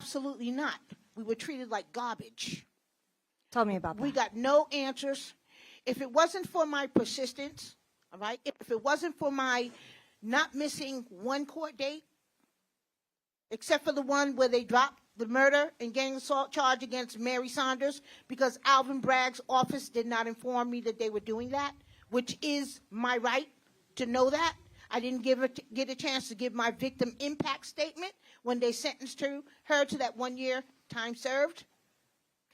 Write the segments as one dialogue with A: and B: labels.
A: Absolutely not. We were treated like garbage.
B: Tell me about that.
A: We got no answers. If it wasn't for my persistence, all right, if it wasn't for my not missing one court date, except for the one where they dropped the murder and gang assault charge against Mary Saunders because Alvin Bragg's office did not inform me that they were doing that, which is my right to know that. I didn't get a chance to give my victim impact statement when they sentenced her to that 1 year time served.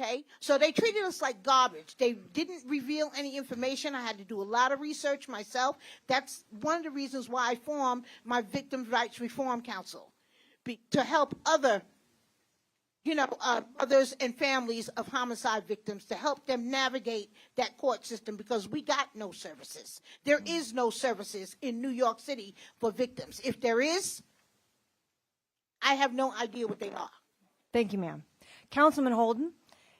A: Okay, so they treated us like garbage. They didn't reveal any information. I had to do a lot of research myself. That's one of the reasons why I formed my Victims' Rights Reform Council, to help others and families of homicide victims, to help them navigate that court system, because we got no services. There is no services in New York City for victims. If there is, I have no idea what they are.
B: Thank you, ma'am. Councilman Holden,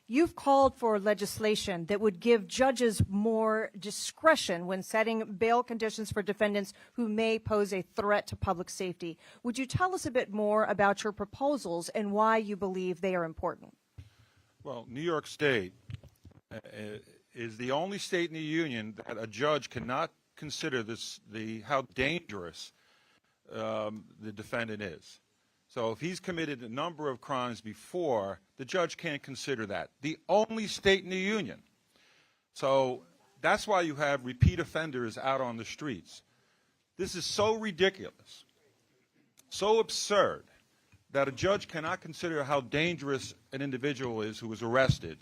B: you've called for legislation that would give judges more discretion when setting bail conditions for defendants who may pose a threat to public safety. Would you tell us a bit more about your proposals and why you believe they are important?
C: Well, New York State is the only state in the union that a judge cannot consider how dangerous the defendant is. So if he's committed a number of crimes before, the judge can't consider that. The only state in the union. So that's why you have repeat offenders out on the streets. This is so ridiculous, so absurd, that a judge cannot consider how dangerous an individual is who was arrested.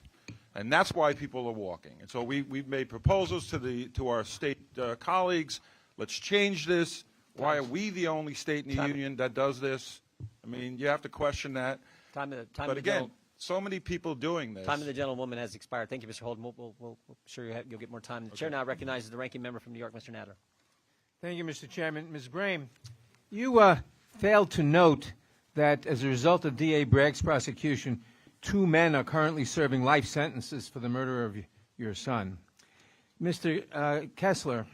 C: And that's why people are walking. And so we've made proposals to our state colleagues. Let's change this. Why are we the only state in the union that does this? I mean, you have to question that. But again, so many people doing this.
D: Time of the gentlewoman has expired. Thank you, Mr. Holden. We'll sure you'll get more time. The chair now recognizes the ranking member from New York, Mr. Nadler.
E: Thank you, Mr. Chairman. Ms. Brame, you failed to note that as a result of D.A. Bragg's prosecution, 2 men are currently serving life sentences for the murder of your son. Mr. Kessler,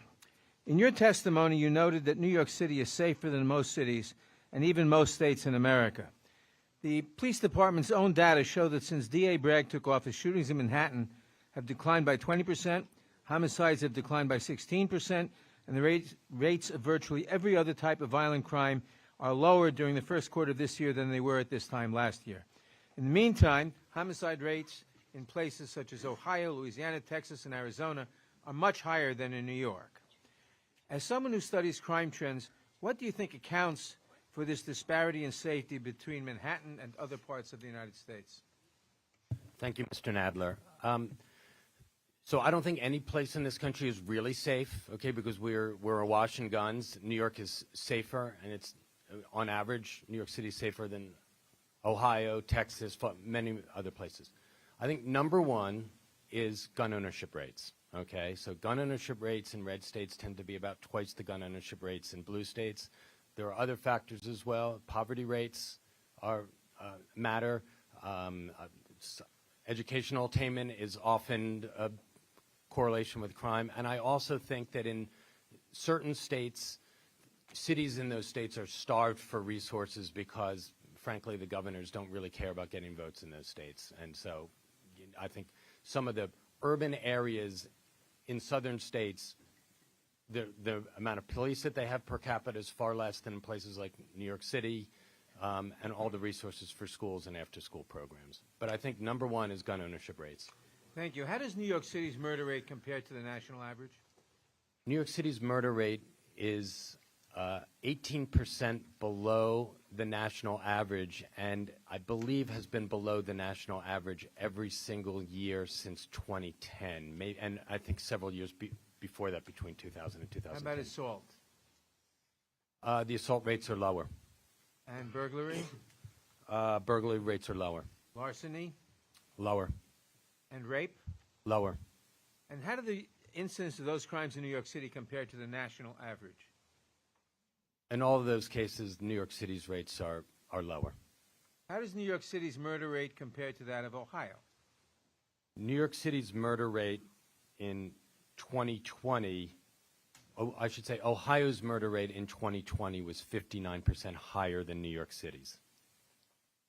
E: in your testimony, you noted that New York City is safer than most cities and even most states in America. The police department's own data show that since D.A. Bragg took office, shootings in Manhattan have declined by 20%, homicides have declined by 16%, and the rates of virtually every other type of violent crime are lower during the first quarter of this year than they were at this time last year. In the meantime, homicide rates in places such as Ohio, Louisiana, Texas, and Arizona are much higher than in New York. As someone who studies crime trends, what do you think accounts for this disparity in safety between Manhattan and other parts of the United States?
F: Thank you, Mr. Nadler. So I don't think any place in this country is really safe, okay, because we're awash in guns. New York is safer, and it's, on average, New York City is safer than Ohio, Texas, many other places. I think number one is gun ownership rates, okay? So gun ownership rates in red states tend to be about twice the gun ownership rates in blue states. There are other factors as well. Poverty rates matter. Educational attainment is often a correlation with crime. And I also think that in certain states, cities in those states are starved for resources because, frankly, the governors don't really care about getting votes in those states. And so I think some of the urban areas in southern states, the amount of police that they have per capita is far less than in places like New York City, and all the resources for schools and after-school programs. But I think number one is gun ownership rates.
E: Thank you. How does New York City's murder rate compare to the national average?
F: New York City's murder rate is 18% below the national average, and I believe has been below the national average every single year since 2010, and I think several years before that, between 2000 and 2010.
E: How about assault?
F: The assault rates are lower.
E: And burglary?
F: Burglary rates are lower.
E: Larceny?
F: Lower.
E: And rape?
F: Lower.
E: And how do the incidence of those crimes in New York City compare to the national average?
F: In all of those cases, New York City's rates are lower.
E: How does New York City's murder rate compare to that of Ohio?
F: New York City's murder rate in 2020, I should say Ohio's murder rate in 2020 was 59% higher than New York City's.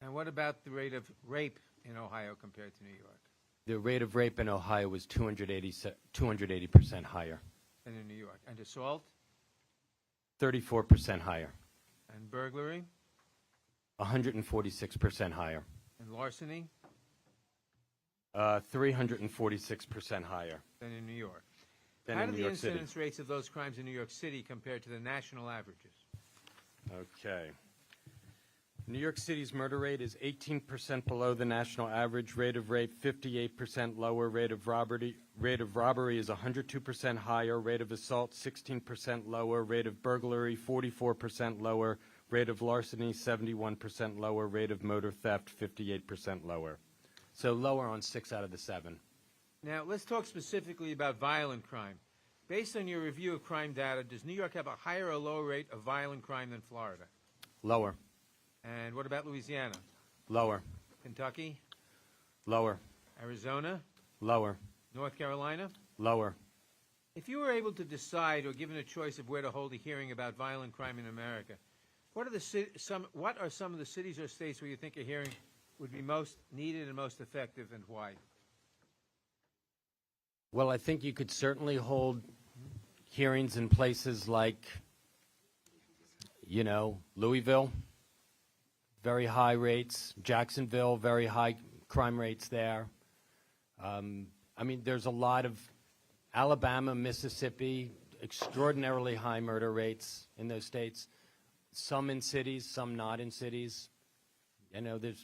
E: And what about the rate of rape in Ohio compared to New York?
F: The rate of rape in Ohio was 280% higher,
E: Than in New York. And assault
F: 34% higher,
E: and burglary
F: 146% higher,
E: and larceny
F: 346% higher
E: than in New York.
F: than
E: How
F: in
E: do
F: New
E: the
F: York City.
E: incidence rates of those crimes in New York City compare to the national averages?
F: Okay. New York City's murder rate is 18% below the national average. Rate of rape 58% lower. Rate of robbery is 102% higher. Rate of assault 16% lower. Rate of burglary 44% lower. Rate of larceny 71% lower. Rate of motor theft 58% lower. So lower on 6 out of the 7.
E: Now, let's talk specifically about violent crime. Based on your review of crime data, does New York have a higher or lower rate of violent crime than Florida?
F: Lower.
E: And what about Louisiana?
F: Lower.
E: Kentucky?
F: Lower.
E: Arizona?
F: Lower.
E: North Carolina?
F: Lower.
E: If you were able to decide or given a choice of where to hold a hearing about violent crime in America, what are some of the cities or states where you think a hearing would be most needed and most effective, and why?
F: Well, I think you could certainly hold hearings in places like, Louisville, very high rates. Jacksonville, very high crime rates there. There's a lot of Alabama, Mississippi, extraordinarily high murder rates in those states. Some in cities, some not in cities. New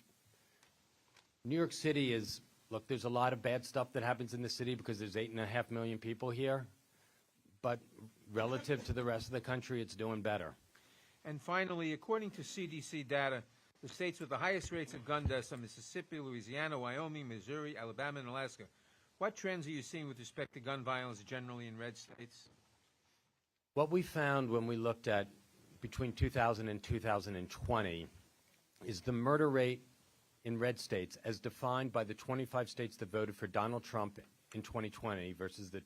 F: York City is, look, there's a lot of bad stuff that happens in the city because there's 8.5 million people here. But relative to the rest of the country, it's doing better.
E: And finally, according to CDC data, the states with the highest rates of gun deaths are Mississippi, Louisiana, Wyoming, Missouri, Alabama, and Alaska. What trends are you seeing with respect to gun violence generally in red states?
F: What we found when we looked at between 2000 and 2020 is the murder rate in red states, as defined by the 25 states that voted for Donald Trump in 2020 versus the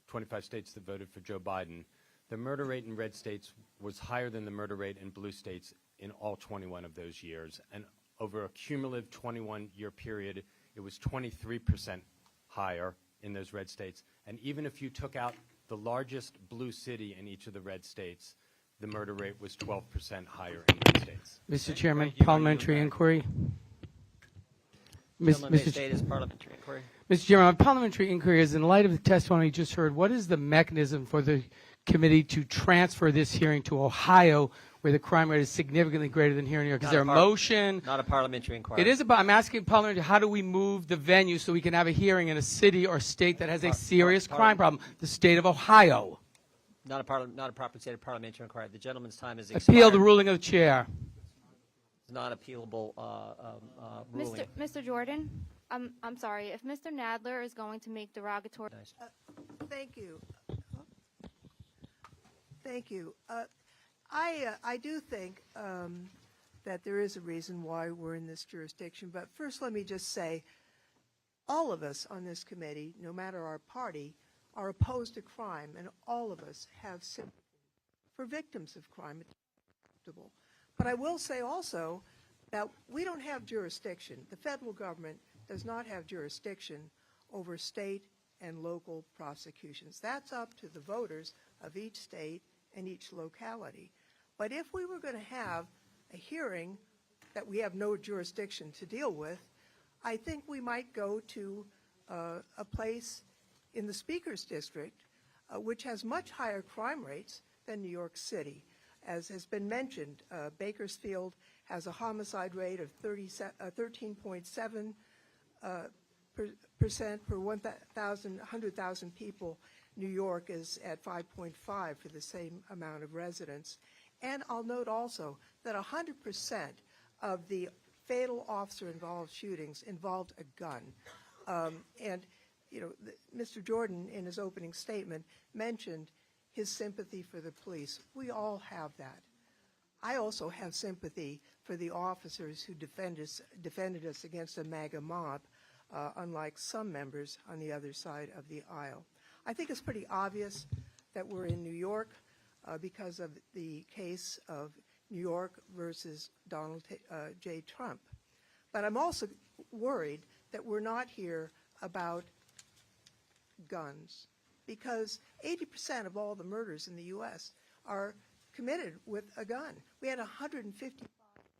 F: 25 states that voted for Joe Biden. The murder rate in red states was higher than the murder rate in blue states in all 21 of those years. And over a cumulative 21-year period, it was 23% higher in those red states. And even if you took out the largest blue city in each of the red states, the murder rate was 12% higher in red states.
G: Mr. Chairman,
E: Thank you.
G: parliamentary inquiry.
D: Gentleman may state his parliamentary inquiry.
G: Mr. Chairman, my parliamentary inquiry is, in light of the testimony you just heard, what is the mechanism for the committee to transfer this hearing to Ohio, where the crime rate is significantly greater than here in New York? Is there a motion?
D: Not a parliamentary inquiry.
G: It is about, I'm asking parliamentary, how do we move the venue so we can have a hearing in a city or state that has a serious crime problem? The state of Ohio.
D: Not a properly stated parliamentary inquiry. The gentleman's time is expired.
G: Appeal the ruling of the chair.
D: It's not appealable ruling.
H: Mr. Jordan, I'm sorry. If Mr. Nadler is going to make derogatory...
I: Thank you. Thank you. I do think that there is a reason why we're in this jurisdiction. But first, let me just say, all of us on this committee, no matter our party, are opposed to crime, and all of us have sympathy for victims of crime. It's acceptable. But I will say also that we don't have jurisdiction. The federal government does not have jurisdiction over state and local prosecutions. That's up to the voters of each state and each locality. But if we were going to have a hearing that we have no jurisdiction to deal with, I think we might go to a place in the Speaker's District, which has much higher crime rates than New York City. As has been mentioned, Bakersfield has a homicide rate of 13.7% per 100,000 people. New York is at 5.5 for the same amount of residents. And I'll note also that 100% of the fatal officer-involved shootings involved a gun. Mr. Jordan, in his opening statement, mentioned his sympathy for the police. We all have that. I also have sympathy for the officers who defended us against a MAGA mob, unlike some members on the other side of the aisle. I think it's pretty obvious that we're in New York because of the case of New York versus Donald J. Trump. But I'm also worried that we're not here about guns, because 80% of all the murders in the U.S. are committed with a gun. We had 155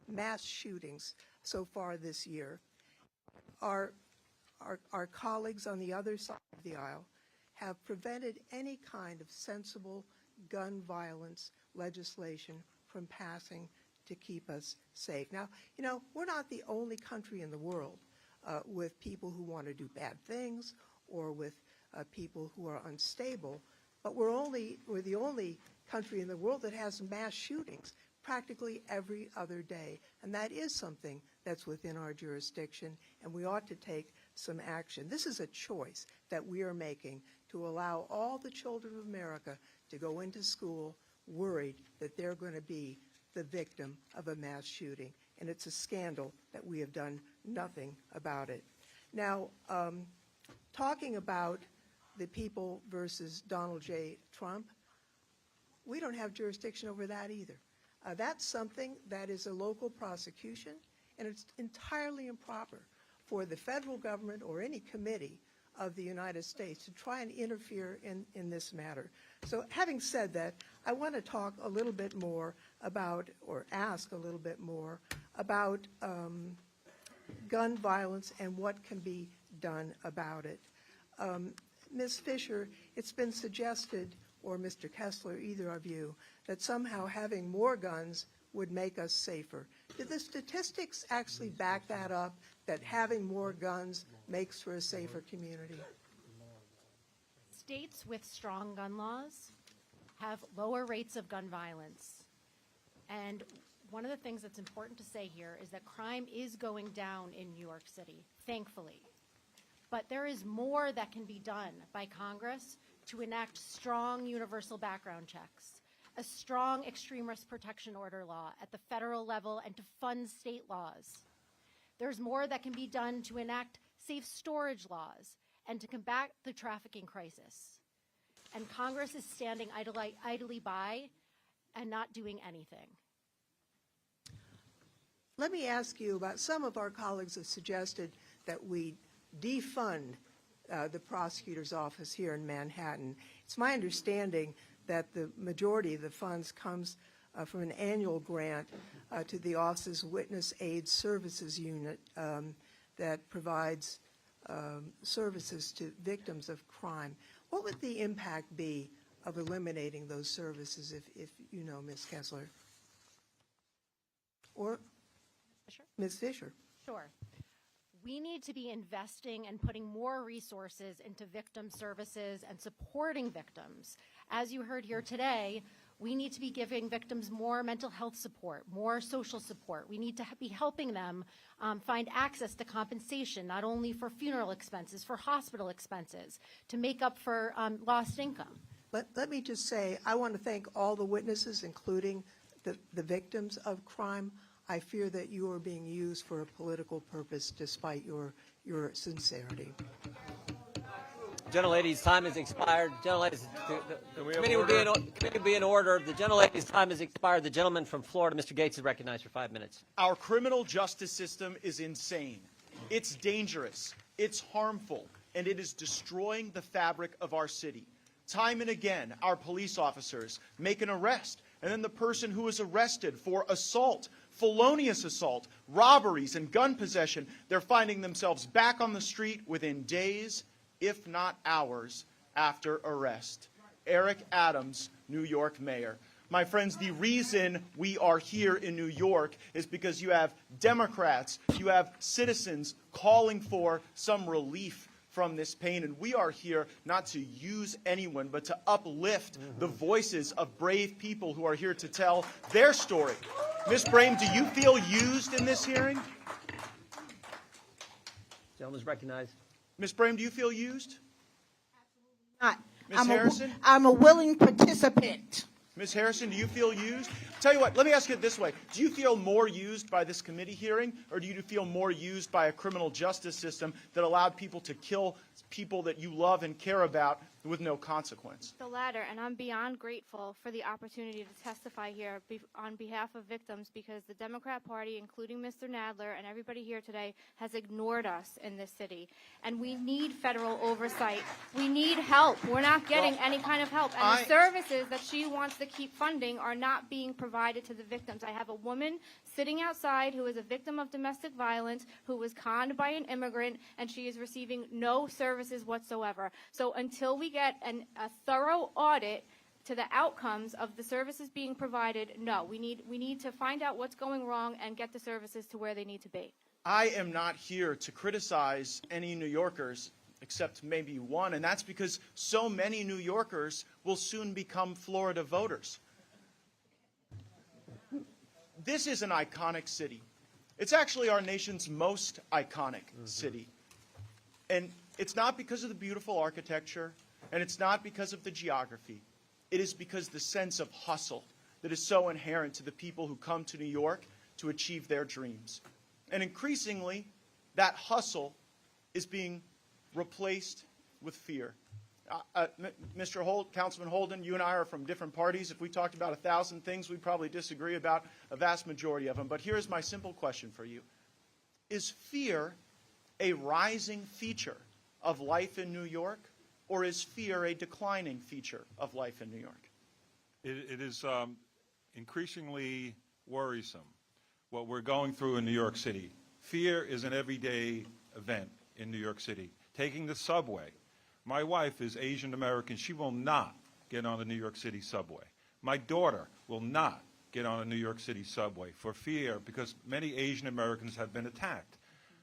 I: mass shootings so far this year. Our colleagues on the other side of the aisle have prevented any kind of sensible gun violence legislation from passing to keep us safe. Now, you know, we're not the only country in the world with people who want to do bad things or with people who are unstable, but we're the only country in the world that has mass shootings practically every other day, and that is something that's within our jurisdiction, and we ought to take some action. This is a choice that we are making to allow all the children of America to go into school worried that they're going to be the victim of a mass shooting, and it's a scandal that we have done nothing about it. Now, talking about the people versus Donald J. Trump, we don't have jurisdiction over that either. That's something that is a local prosecution, and it's entirely improper for the federal government or any committee of the United States to try and interfere in this matter. So having said that, I want to talk a little bit more about, or ask a little bit more about gun violence and what can be done about it. Ms. Fisher, it's been suggested, or Mr. Kessler, either of you, that somehow having more guns would make us safer. Do the statistics actually back that up, that having more guns makes for a safer community?
J: States with strong gun laws have lower rates of gun violence. And one of the things that's important to say here is that crime is going down in New York City, thankfully. But there is more that can be done by Congress to enact strong universal background checks, a strong extreme risk protection order law at the federal level, and to fund state laws. There's more that can be done to enact safe storage laws and to combat the trafficking crisis. And Congress is standing idly by and not doing anything.
I: Let me ask you about, some of our colleagues have suggested that we defund the prosecutor's office here in Manhattan. It's my understanding that the majority of the funds comes from an annual grant to the office's Witness Aid Services Unit that provides services to victims of crime. What would the impact be of eliminating those services, if you know, Ms. Kessler? Or
J: Fisher?
I: Ms. Fisher?
J: Sure. We need to be investing and putting more resources into victim services and supporting victims. As you heard here today, we need to be giving victims more mental health support, more social support. We need to be helping them find access to compensation, not only for funeral expenses, for hospital expenses, to make up for lost income.
I: Let me just say, I want to thank all the witnesses, including the victims of crime. I fear that you are being used for a political purpose, despite your sincerity.
D: Gentlelady's time has expired. Gentlelady's, the committee will be in order. The gentlelady's time has expired. The gentleman from Florida, Mr. Gates, is recognized for 5 minutes.
K: Our criminal justice system is insane. It's dangerous. It's harmful. And it is destroying the fabric of our city. Time and again, our police officers make an arrest, and then the person who is arrested for assault, felonious assault, robberies, and gun possession, they're finding themselves back on the street within days, if not hours, after arrest. Eric Adams, New York mayor. My friends, the reason we are here in New York is because you have Democrats, you have citizens calling for some relief from this pain, and we are here not to use anyone, but to uplift the voices of brave people who are here to tell their story. Ms. Brame, do you feel used in this hearing?
D: Gentleman is recognized.
K: Ms. Brame, do you feel used?
A: Not.
K: Ms. Harrison?
A: I'm a willing participant.
K: Ms. Harrison, do you feel used? Tell you what, let me ask you it this way. Do you feel more used by this committee hearing, or do you feel more used by a criminal justice system that allowed people to kill people that you love and care about with no consequence.
H: The latter, and I'm beyond grateful for the opportunity to testify here on behalf of victims, because the Democrat Party, including Mr. Nadler and everybody here today, has ignored us in this city. And we need federal oversight. We need help. We're not getting any kind of help. And the services that she wants to keep funding are not being provided to the victims. I have a woman sitting outside who is a victim of domestic violence, who was conned by an immigrant, and she is receiving no services whatsoever. So until we get a thorough audit to the outcomes of the services being provided, no, we need to find out what's going wrong and get the services to where they need to be.
K: I am not here to criticize any New Yorkers, except maybe one, and that's because so many New Yorkers will soon become Florida voters. This is an iconic city. It's actually our nation's most iconic city. And it's not because of the beautiful architecture, and it's not because of the geography. It is because the sense of hustle that is so inherent to the people who come to New York to achieve their dreams. And increasingly, that hustle is being replaced with fear. Councilman Holden, you and I are from different parties. If we talked about 1,000 things, we'd probably disagree about a vast majority of them. But here's my simple question for you. Is fear a rising feature of life in New York, or is fear a declining feature of life in New York?
C: It is increasingly worrisome what we're going through in New York City. Fear is an everyday event in New York City. Taking the subway. My wife is Asian American. She will not get on the New York City subway. My daughter will not get on a New York City subway for fear, because many Asian Americans have been attacked.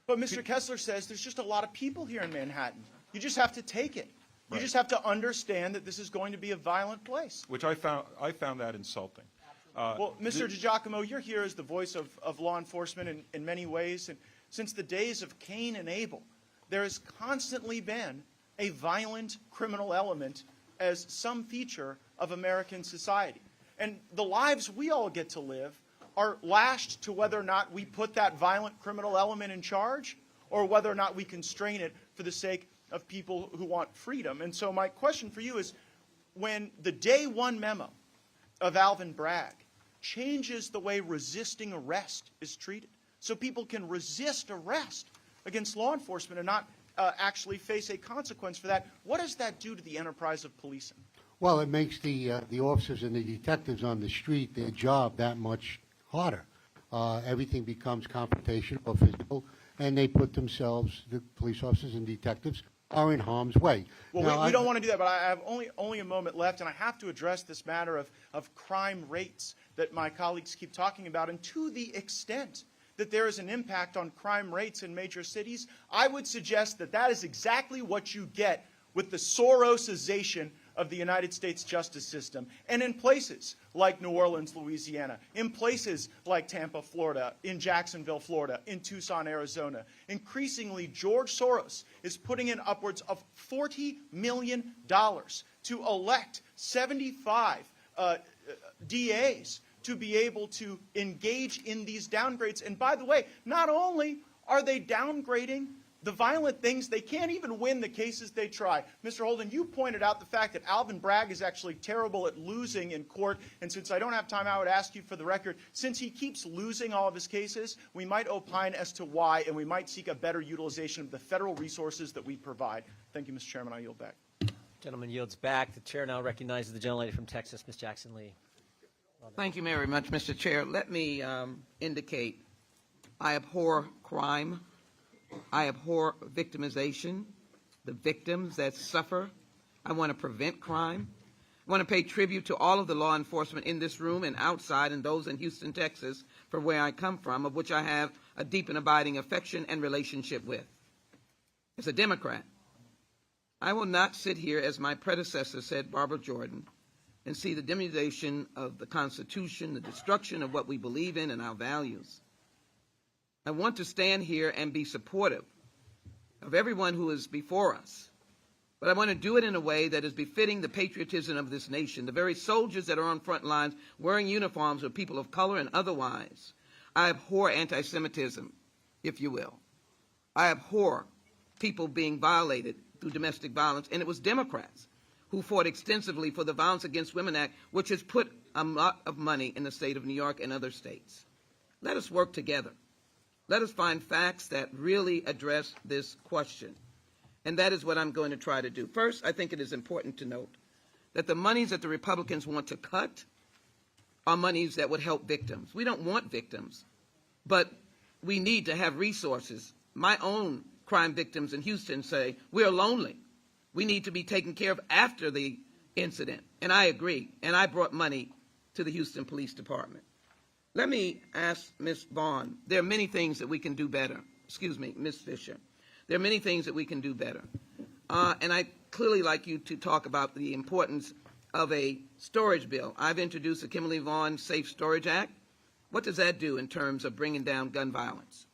K: But Mr. Kessler says there's just a lot of people here in Manhattan. You just have to take it. You just have to understand that this is going to be a violent place.
C: Which I found that insulting.
K: Well, Mr. DiGiacomo, you're here as the voice of law enforcement in many ways. And since the days of Cain and Abel, there has constantly been a violent criminal element as some feature of American society. And the lives we all get to live are lashed to whether or not we put that violent criminal element in charge, or whether or not we constrain it for the sake of people who want freedom. And so my question for you is, when the day one memo of Alvin Bragg changes the way resisting arrest is treated, so people can resist arrest against law enforcement and not actually face a consequence for that, what does that do to the enterprise of policing?
L: Well, it makes the officers and the detectives on the street, their job, that much harder. Everything becomes confrontational or physical, and they put themselves, the police officers and detectives, are in harm's way.
K: Well,
L: now,
K: we don't want to do that, but I have only a moment left, and I have to address this matter of crime rates that my colleagues keep talking about. And to the extent that there is an impact on crime rates in major cities, I would suggest that that is exactly what you get with the Sorosization of the United States justice system. And in places like New Orleans, Louisiana, in places like Tampa, Florida, in Jacksonville, Florida, in Tucson, Arizona, increasingly George Soros is putting in upwards of $40 million to elect 75 DAs to be able to engage in these downgrades. And by the way, not only are they downgrading the violent things, they can't even win the cases they try. Mr. Holden, you pointed out the fact that Alvin Bragg is actually terrible at losing in court. And since I don't have time, I would ask you for the record, since he keeps losing all of his cases, we might opine as to why, and we might seek a better utilization of the federal resources that we provide. Thank you, Mr. Chairman. I yield back.
D: Gentleman yields back. The chair now recognizes the gentlelady from Texas, Ms. Jackson Lee.
M: Thank you very much, Mr. Chair. Let me indicate I abhor crime. I abhor victimization, the victims that suffer. I want to prevent crime. I want to pay tribute to all of the law enforcement in this room and outside, and those in Houston, Texas, from where I come from, of which I have a deep and abiding affection and relationship with. As a Democrat, I will not sit here, as my predecessor said, Barbara Jordan, and see the diminution of the Constitution, the destruction of what we believe in and our values. I want to stand here and be supportive of everyone who is before us, but I want to do it in a way that is befitting the patriotism of this nation, the very soldiers that are on front lines wearing uniforms of people of color and otherwise. I abhor anti-Semitism, if you will. I abhor people being violated through domestic violence, and it was Democrats who fought extensively for the Violence Against Women Act, which has put a lot of money in the state of New York and other states. Let us work together. Let us find facts that really address this question. And that is what I'm going to try to do. First, I think it is important to note that the monies that the Republicans want to cut are monies that would help victims. We don't want victims, but we need to have resources. My own crime victims in Houston say, we're lonely. We need to be taken care of after the incident. And I agree. And I brought money to the Houston Police Department. Let me ask Ms. Vaughn, there are many things that we can do better. Excuse me, Ms. Fisher. There are many things that we can do better. And I clearly like you to talk about the importance of a storage bill. I've introduced the Kimberly Vaughn Safe Storage Act. What does that do in terms of bringing down gun violence?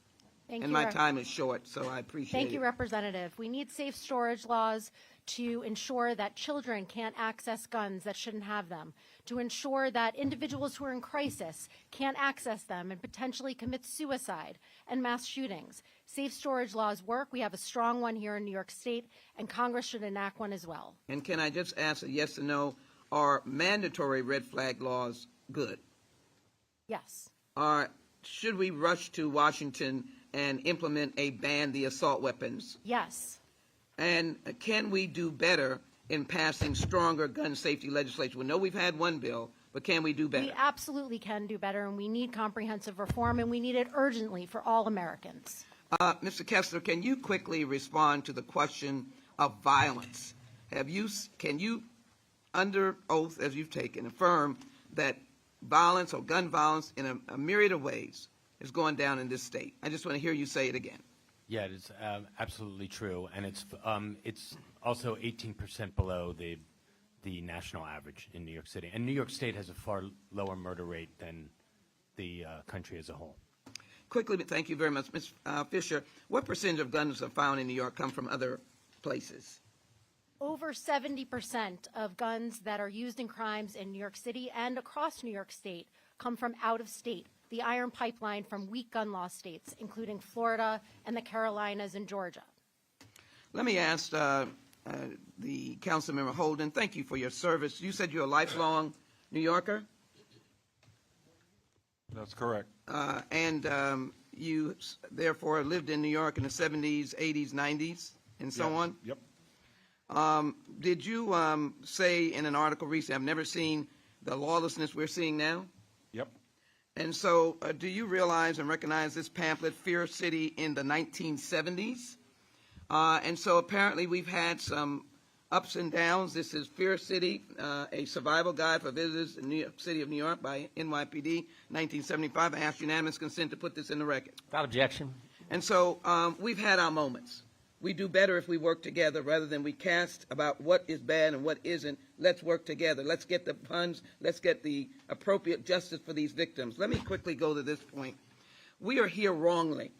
J: Thank
M: And
J: you,
M: my time is short, so I appreciate it.
J: Thank you, Representative. We need safe storage laws to ensure that children can't access guns that shouldn't have them, to ensure that individuals who are in crisis can't access them and potentially commit suicide and mass shootings. Safe storage laws work. We have a strong one here in New York State, and Congress should enact one as well.
M: And can I just ask a yes or no, are mandatory red flag laws good?
J: Yes.
M: Should we rush to Washington and implement a ban the assault weapons?
J: Yes.
M: And can we do better in passing stronger gun safety legislation? We know we've had one bill, but can we do better?
J: We absolutely can do better, and we need comprehensive reform, and we need it urgently for all Americans.
M: Mr. Kessler, can you quickly respond to the question of violence? Can you, under oath as you've taken, affirm that violence or gun violence in a myriad of ways is going down in this state? I just want to hear you say it again.
F: Yeah, it is absolutely true, and it's also 18% below the national average in New York City. And New York State has a far lower murder rate than the country as a whole.
M: Quickly, thank you very much. Ms. Fisher, what percentage of guns are found in New York come from other places?
J: Over 70% of guns that are used in crimes in New York City and across New York State come from out of state, the iron pipeline from weak gun law states, including Florida and the Carolinas and Georgia.
M: Let me ask the Councilmember Holden, thank you for your service. You said you're a lifelong New Yorker?
C: That's correct.
M: And you therefore lived in New York in the 70s, 80s, 90s, and so on?
C: Yep.
M: Did you say in an article recently, I've never seen the lawlessness we're seeing now?
C: Yep.
M: And so do you realize and recognize this pamphlet, Fear City, in the 1970s? And so apparently we've had some ups and downs. This is Fear City, a survival guide for visitors in New York City of New York by NYPD, 1975. I asked unanimous consent to put this in the record.
D: Without objection.
M: And so we've had our moments. We do better if we work together rather than we cast about what is bad and what isn't. Let's work together. Let's get the funds. Let's get the appropriate justice for these victims. Let me quickly go to this point. We are here wrongly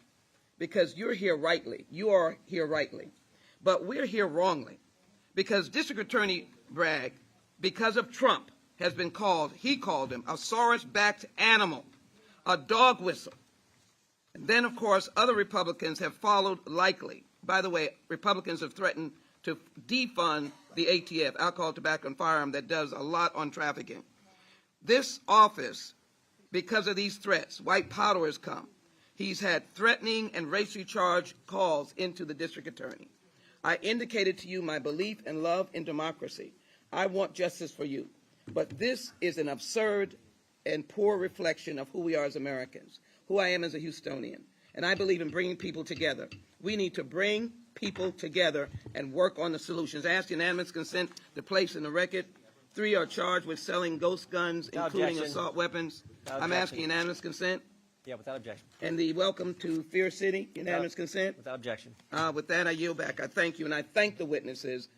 M: because you're here rightly. You are here rightly. But we're here wrongly because District Attorney Bragg, because of Trump, has been called, he called him, a saurus-backed animal, a dog whistle. And then, of course, other Republicans have followed likely. By the way, Republicans have threatened to defund the ATF, alcohol, tobacco, and firearm, that does a lot on trafficking. This office, because of these threats, white powder has come. He's had threatening and racially charged calls into the district attorney. I indicated to you my belief and love in democracy. I want justice for you. But this is an absurd and poor reflection of who we are as Americans, who I am as a Houstonian. And I believe in bringing people together. We need to bring people together and work on the solutions. I ask unanimous consent to place in the record 3 are charged with selling ghost guns, including assault weapons. I'm asking unanimous consent.
D: Yeah, without objection.
M: And the welcome to Fear City, unanimous consent.
D: Without objection.
M: With that, I yield back. I thank you, and I thank the witnesses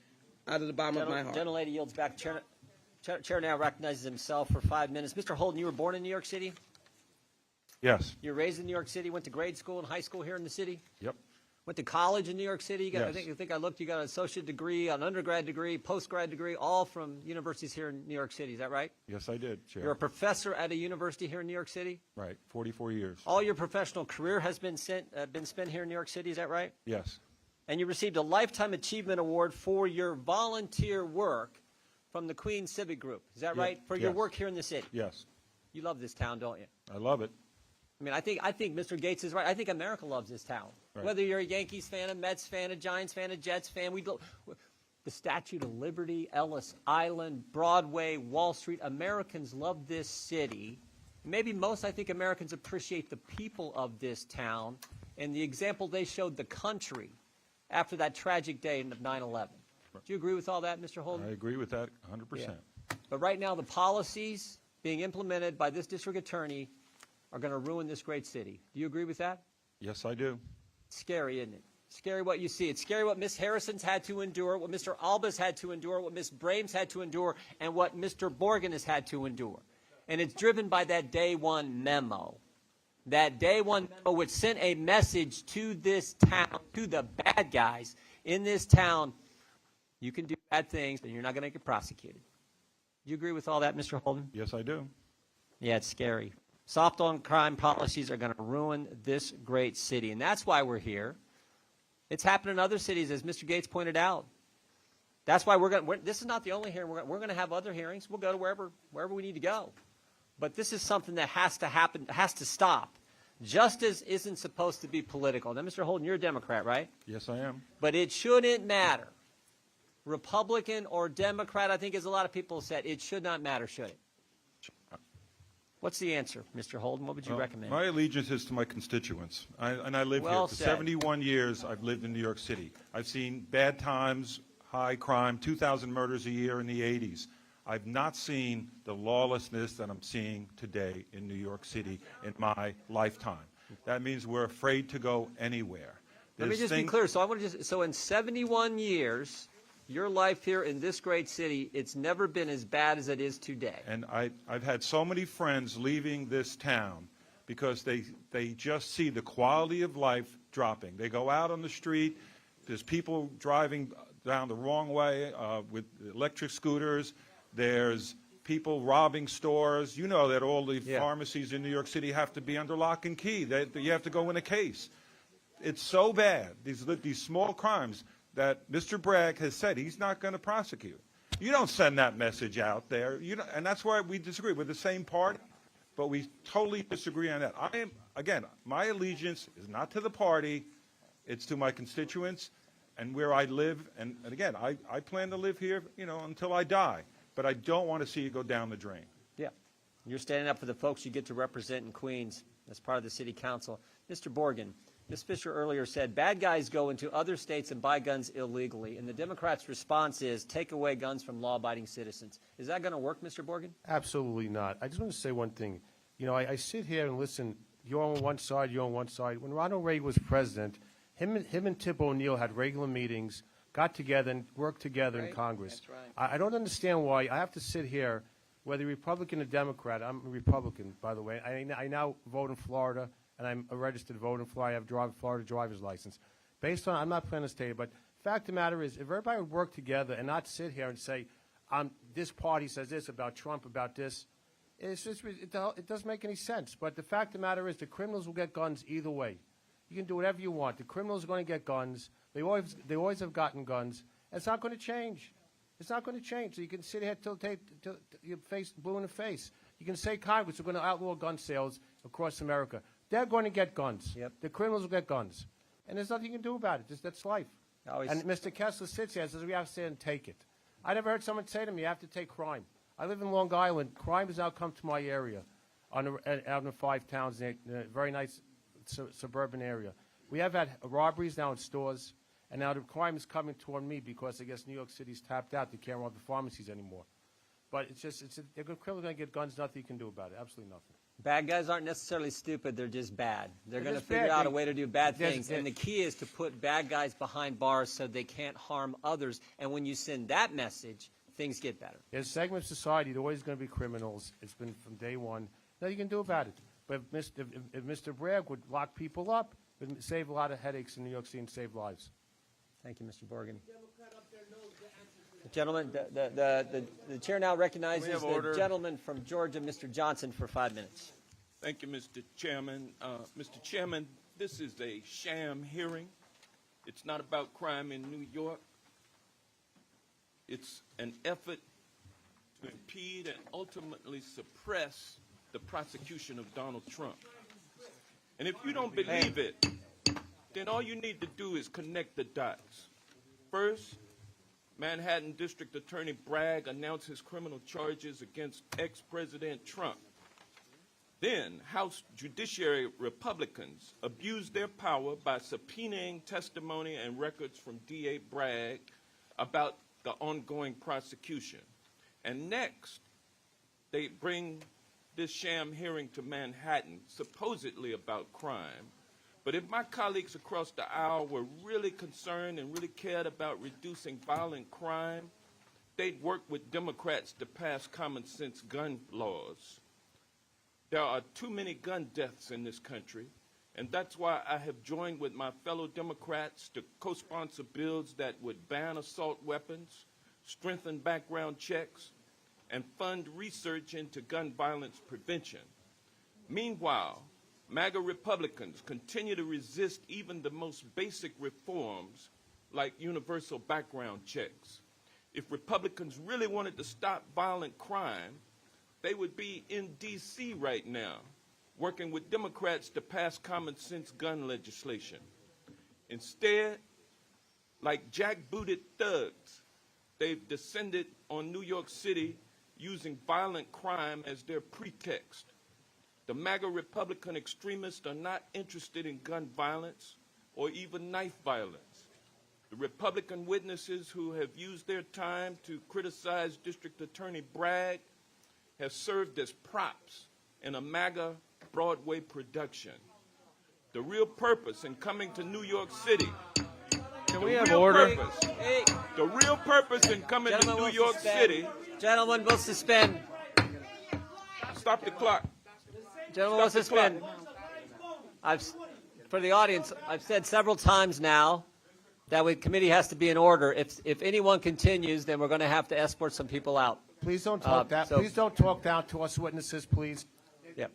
M: out of the bottom of my heart.
D: Gentlelady yields back. Chair now recognizes himself for 5 minutes. Mr. Holden, you were born in New York City?
C: Yes.
D: You were raised in New York City, went to grade school and high school here in the city?
C: Yep.
D: Went to college in New York City? You got,
C: Yes.
D: I think I looked, you got an associate degree, an undergrad degree, postgrad degree, all from universities here in New York City. Is that right?
C: Yes, I did, Chair.
D: You're a professor at a university here in New York City?
C: Right, 44 years.
D: All your professional career has been spent here in New York City, is that right?
C: Yes.
D: And you received a Lifetime Achievement Award for your volunteer work from the Queens Civic Group. Is that right? For your
C: yes.
D: work here in the city.
C: Yes,
D: You love this town, don't you?
C: I love it.
D: I mean, I think Mr. Gates is right. I think America loves this town.
C: Right.
D: Whether you're a Yankees fan, a Mets fan, a Giants fan, a Jets fan, the Statue of Liberty, Ellis Island, Broadway, Wall Street. Americans love this city. Maybe most, I think, Americans appreciate the people of this town and the example they showed the country after that tragic day of 9/11. Do you agree with all that, Mr. Holden?
C: I agree with that 100%.
D: Yeah. But right now, the policies being implemented by this district attorney are going to ruin this great city. Do you agree with that?
C: Yes, I do.
D: It's scary, isn't it? Scary what you see. It's scary what Ms. Harrison's had to endure, what Mr. Alba's had to endure, what Ms. Brame's had to endure, and what Mr. Borgen has had to endure. And it's driven by that day one memo. That day one memo which sent a message to this town, to the bad guys in this town, you can do bad things, but you're not going to get prosecuted. Do you agree with all that, Mr. Holden?
C: Yes, I do.
D: Yeah, it's scary. Soft on crime policies are going to ruin this great city, and that's why we're here. It's happened in other cities, as Mr. Gates pointed out. That's why this is not the only hearing. We're going to have other hearings. We'll go to wherever we need to go. But this is something that has to happen, has to stop. Justice isn't supposed to be political. Now, Mr. Holden, you're a Democrat, right?
C: Yes, I am.
D: But it shouldn't matter. Republican or Democrat, I think as a lot of people said, it should not matter, should it? What's the answer, Mr. Holden? What would you recommend?
C: My allegiance is to my constituents. I live
D: Well
C: here. For
D: said.
C: 71 years, I've lived in New York City. I've seen bad times, high crime, 2,000 murders a year in the 80s. I've not seen the lawlessness that I'm seeing today in New York City in my lifetime. That means we're afraid to go anywhere.
D: Let me just be clear. So in 71 years, your life here in this great city, it's never been as bad as it is today.
C: And I've had so many friends leaving this town because they just see the quality of life dropping. They go out on the street, there's people driving down the wrong way with electric scooters, there's people robbing stores. You know that all the pharmacies in New York City have to be under lock and key. You have to go in a case. It's so bad, these small crimes, that Mr. Bragg has said he's not going to prosecute. You don't send that message out there. And that's why we disagree. We're the same party, but we totally disagree on that. Again, my allegiance is not to the party. It's to my constituents and where I live. And again, I plan to live here, until I die. But I don't want to see it go down the drain.
D: Yeah. You're standing up for the folks you get to represent in Queens as part of the city council. Mr. Borgen, Ms. Fisher earlier said bad guys go into other states and buy guns illegally, and the Democrats' response is take away guns from law-abiding citizens. Is that going to work, Mr. Borgen?
N: Absolutely not. I just want to say one thing. I sit here and listen. You're on one side, you're on one side. When Ronald Reagan was president, him and Tip O'Neill had regular meetings, got together and worked together in Congress.
D: That's right.
N: I don't understand why I have to sit here, whether Republican or Democrat. I'm a Republican, by the way. I now vote in Florida, and I'm a registered voter in Florida. I have a Florida driver's license. Based on, I'm not planning to state it, but the fact of the matter is, if everybody would work together and not sit here and say, this party says this about Trump, about this, it doesn't make any sense. But the fact of the matter is, the criminals will get guns either way. You can do whatever you want. The criminals are going to get guns. They always have gotten guns. It's not going to change. It's not going to change. So you can sit here till your face blue in the face. You can say Congress are going to outlaw gun sales across America. They're going to get guns.
D: Yep.
N: The criminals will get guns. And there's nothing you can do about it. That's life. And Mr. Kessler sits here and says, we have to sit and take it. I never heard someone say to me, you have to take crime. I live in Long Island. Crime has now come to my area out in the 5 towns, in a very nice suburban area. We have had robberies now in stores, and now the crime is coming toward me because I guess New York City's tapped out. They can't rob the pharmacies anymore. But they're criminals going to get guns, nothing you can do about it, absolutely nothing.
D: Bad guys aren't necessarily stupid. They're just bad. They're going to figure out a way to do bad things. And the key is to put bad guys behind bars so they can't harm others. And when you send that message, things get better.
N: There's segments of society that are always going to be criminals. It's been from day one. Nothing you can do about it. But if Mr. Bragg would lock people up, it would save a lot of headaches in New York City and save lives.
D: Thank you, Mr. Borgen. Gentlemen, the chair now recognizes the gentleman from Georgia, Mr. Johnson, for 5 minutes.
O: Thank you, Mr. Chairman. Mr. Chairman, this is a sham hearing. It's not about crime in New York. It's an effort impede and ultimately suppress the prosecution of Donald Trump. And if you don't believe it, then all you need to do is connect the dots. First, Manhattan District Attorney Bragg announced his criminal charges against ex-President Trump. Then, House Judiciary Republicans abused their power by subpoenaing testimony and records from D.A. Bragg about the ongoing prosecution. And next, they bring this sham hearing to Manhattan, supposedly about crime. But if my colleagues across the aisle were really concerned and really cared about reducing violent crime, they'd work with Democrats to pass common sense gun laws. There are too many gun deaths in this country, and that's why I have joined with my fellow Democrats to co-sponsor bills that would ban assault weapons, strengthen background checks, and fund research into gun violence prevention. Meanwhile, MAGA Republicans continue to resist even the most basic reforms like universal background checks. If Republicans really wanted to stop violent crime, they would be in D.C. right now, working with Democrats to pass common sense gun legislation. Instead, like jackbooted thugs, they've descended on New York City using violent crime as their pretext. The MAGA Republican extremists are not interested in gun violence or even knife violence. The Republican witnesses who have used their time to criticize District Attorney Bragg have served as props in a MAGA Broadway production. The real purpose in coming to New York City,
D: Can we have order?
O: the real purpose in coming to New York City.
D: Gentlemen, will suspend.
O: Stop the clock.
D: Gentlemen, will suspend. For the audience, I've said several times now that the committee has to be in order. If anyone continues, then we're going to have to escort some people out.
N: Please don't talk that. Please don't talk down to us witnesses, please.
D: Yep.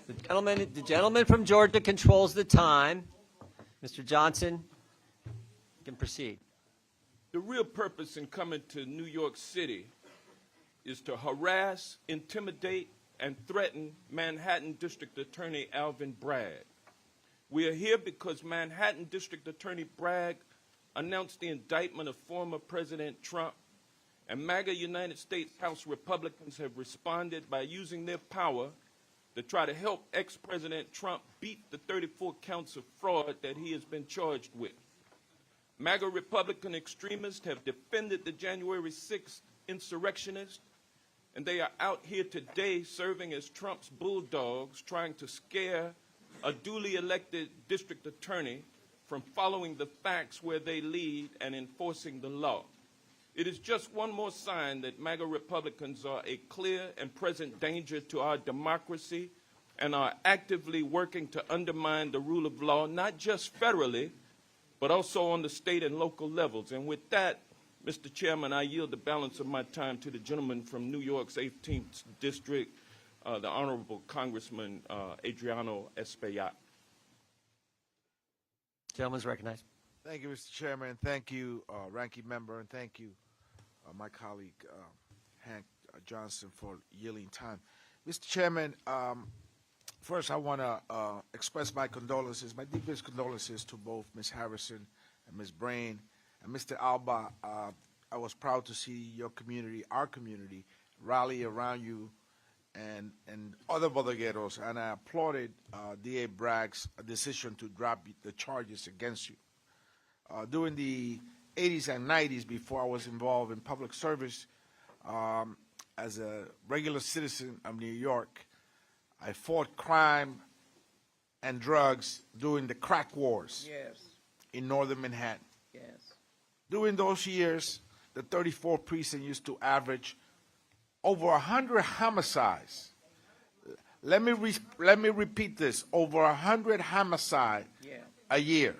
D: The gentleman from Georgia controls the time. Mr. Johnson, you can proceed.
O: The real purpose in coming to New York City is to harass, intimidate, and threaten Manhattan District Attorney Alvin Bragg. We are here because Manhattan District Attorney Bragg announced the indictment of former President Trump, and MAGA United States House Republicans have responded by using their power to try to help ex-President Trump beat the 34 counts of fraud that he has been charged with. MAGA Republican extremists have defended the January 6th insurrectionists, and they are out here today serving as Trump's bulldogs, trying to scare a duly elected district attorney from following the facts where they lead and enforcing the law. It is just one more sign that MAGA Republicans are a clear and present danger to our democracy and are actively working to undermine the rule of law, not just federally, but also on the state and local levels. And with that, Mr. Chairman, I yield the balance of my time to the gentleman from New York's 18th District, the Honorable Congressman Adriano Espaillat.
D: Gentleman's recognized.
P: Thank you, Mr. Chairman. Thank you, Ranking Member, and thank you, my colleague Hank Johnson, for yielding time. Mr. Chairman, first I want to express my condolences, my deepest condolences to both Ms. Harrison and Ms. Brain. And Mr. Alba, I was proud to see your community, our community, rally around you and other bodegueros, and I applauded D.A. Bragg's decision to drop the charges against you. During the 80s and 90s, before I was involved in public service, as a regular citizen of New York, I fought crime and drugs during the crack wars in northern Manhattan. During those years, the 34th precinct used to average over 100 homicides. Let me repeat this: over 100 homicides a year.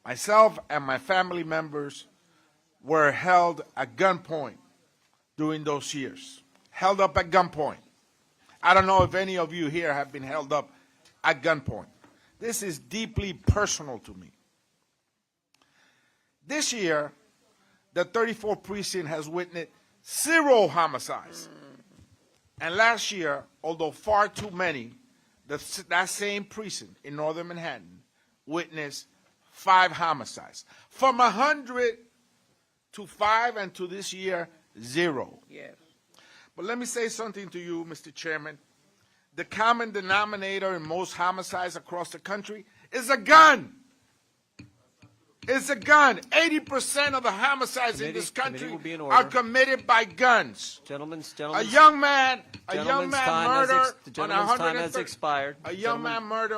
P: Myself and my family members were held at gunpoint during those years. Held up at gunpoint. I don't know if any of you here have been held up at gunpoint. This is deeply personal to me. This year, the 34th precinct has witnessed 0 homicides. And last year, although far too many, that same precinct in northern Manhattan witnessed 5 homicides. From 100 to 5, and to this year, 0.
M: Yes.
P: But let me say something to you, Mr. Chairman. The common denominator in most homicides across the country is a gun. It's a gun. 80% of the homicides in this country are committed by guns. A young man murdered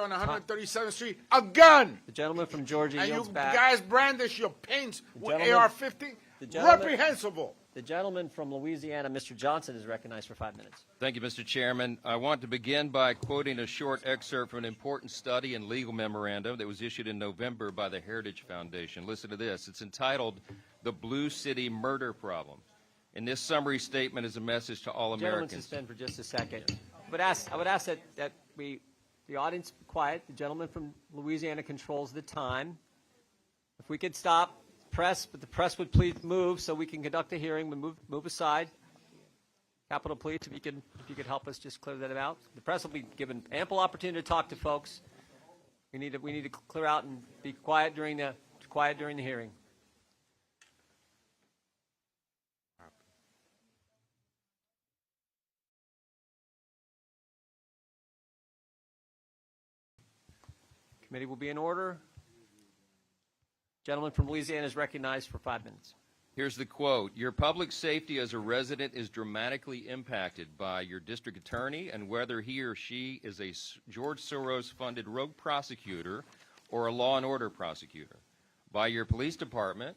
P: on 137th Street. A gun.
D: The gentleman from Georgia yields back.
P: And you guys brandish your paints with AR-15. Reprehensible.
D: The gentleman from Louisiana, Mr. Johnson, is recognized for 5 minutes.
Q: Thank you, Mr. Chairman. I want to begin by quoting a short excerpt from an important study and legal memorandum that was issued in November by the Heritage Foundation. Listen to this. It's entitled The Blue City Murder Problem. And this summary statement is a message to all Americans.
D: Gentlemen, suspend for just a second. I would ask that the audience be quiet. The gentleman from Louisiana controls the time. If we could stop. But the press would please move so we can conduct a hearing. We move aside. Capitol Police, if you could help us just clear that out. The press will be given ample opportunity to talk to folks. We need to clear out and be quiet during the hearing. Committee will be in order. Gentleman from Louisiana is recognized for 5 minutes.
Q: Here's the quote. Your public safety as a resident is dramatically impacted by your district attorney and whether he or she is a George Soros-funded rogue prosecutor or a law and order prosecutor, by your police department,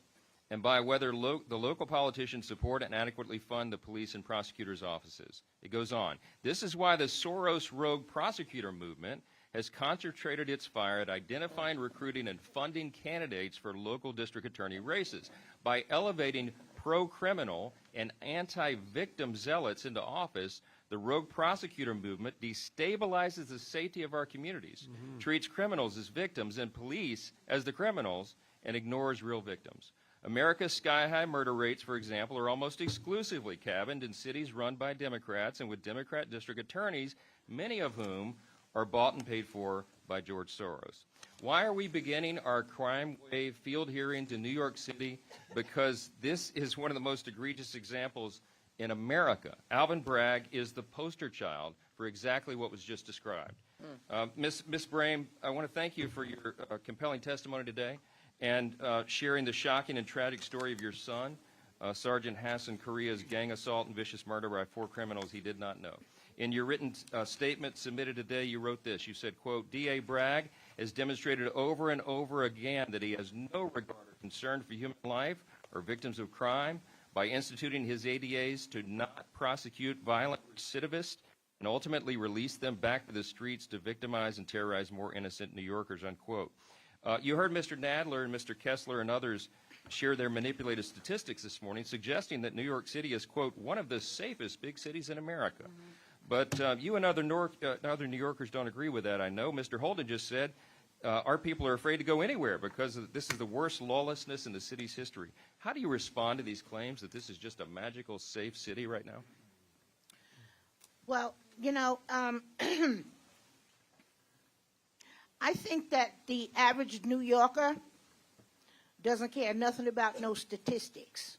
Q: and by whether the local politicians support and adequately fund the police and prosecutors' offices. It goes on. This is why the Soros rogue prosecutor movement has concentrated its fire at identifying, recruiting, and funding candidates for local district attorney races. By elevating pro-criminal and anti-victim zealots into office, the rogue prosecutor movement destabilizes the safety of our communities, treats criminals as victims and police as the criminals, and ignores real victims. America's sky-high murder rates, for example, are almost exclusively cabined in cities run by Democrats and with Democrat district attorneys, many of whom are bought and paid for by George Soros. Why are we beginning our crime wave field hearings in New York City? Because this is one of the most egregious examples in America. Alvin Bragg is the poster child for exactly what was just described. Ms. Brame, I want to thank you for your compelling testimony today and sharing the shocking and tragic story of your son, Sergeant Hassan Korea's gang assault and vicious murder by 4 criminals he did not know. In your written statement submitted today, you wrote this. You said, quote, D.A. Bragg has demonstrated over and over again that he has no regard or concern for human life or victims of crime by instituting his ADAs to not prosecute violent recidivists and ultimately release them back to the streets to victimize and terrorize more innocent New Yorkers, unquote. You heard Mr. Nadler and Mr. Kessler and others share their manipulated statistics this morning, suggesting that New York City is, quote, one of the safest big cities in America. But you and other New Yorkers don't agree with that, I know. Mr. Holden just said our people are afraid to go anywhere because this is the worst lawlessness in the city's history. How do you respond to these claims that this is just a magical, safe city right now?
A: Well, you know, I think that the average New Yorker doesn't care nothing about no statistics,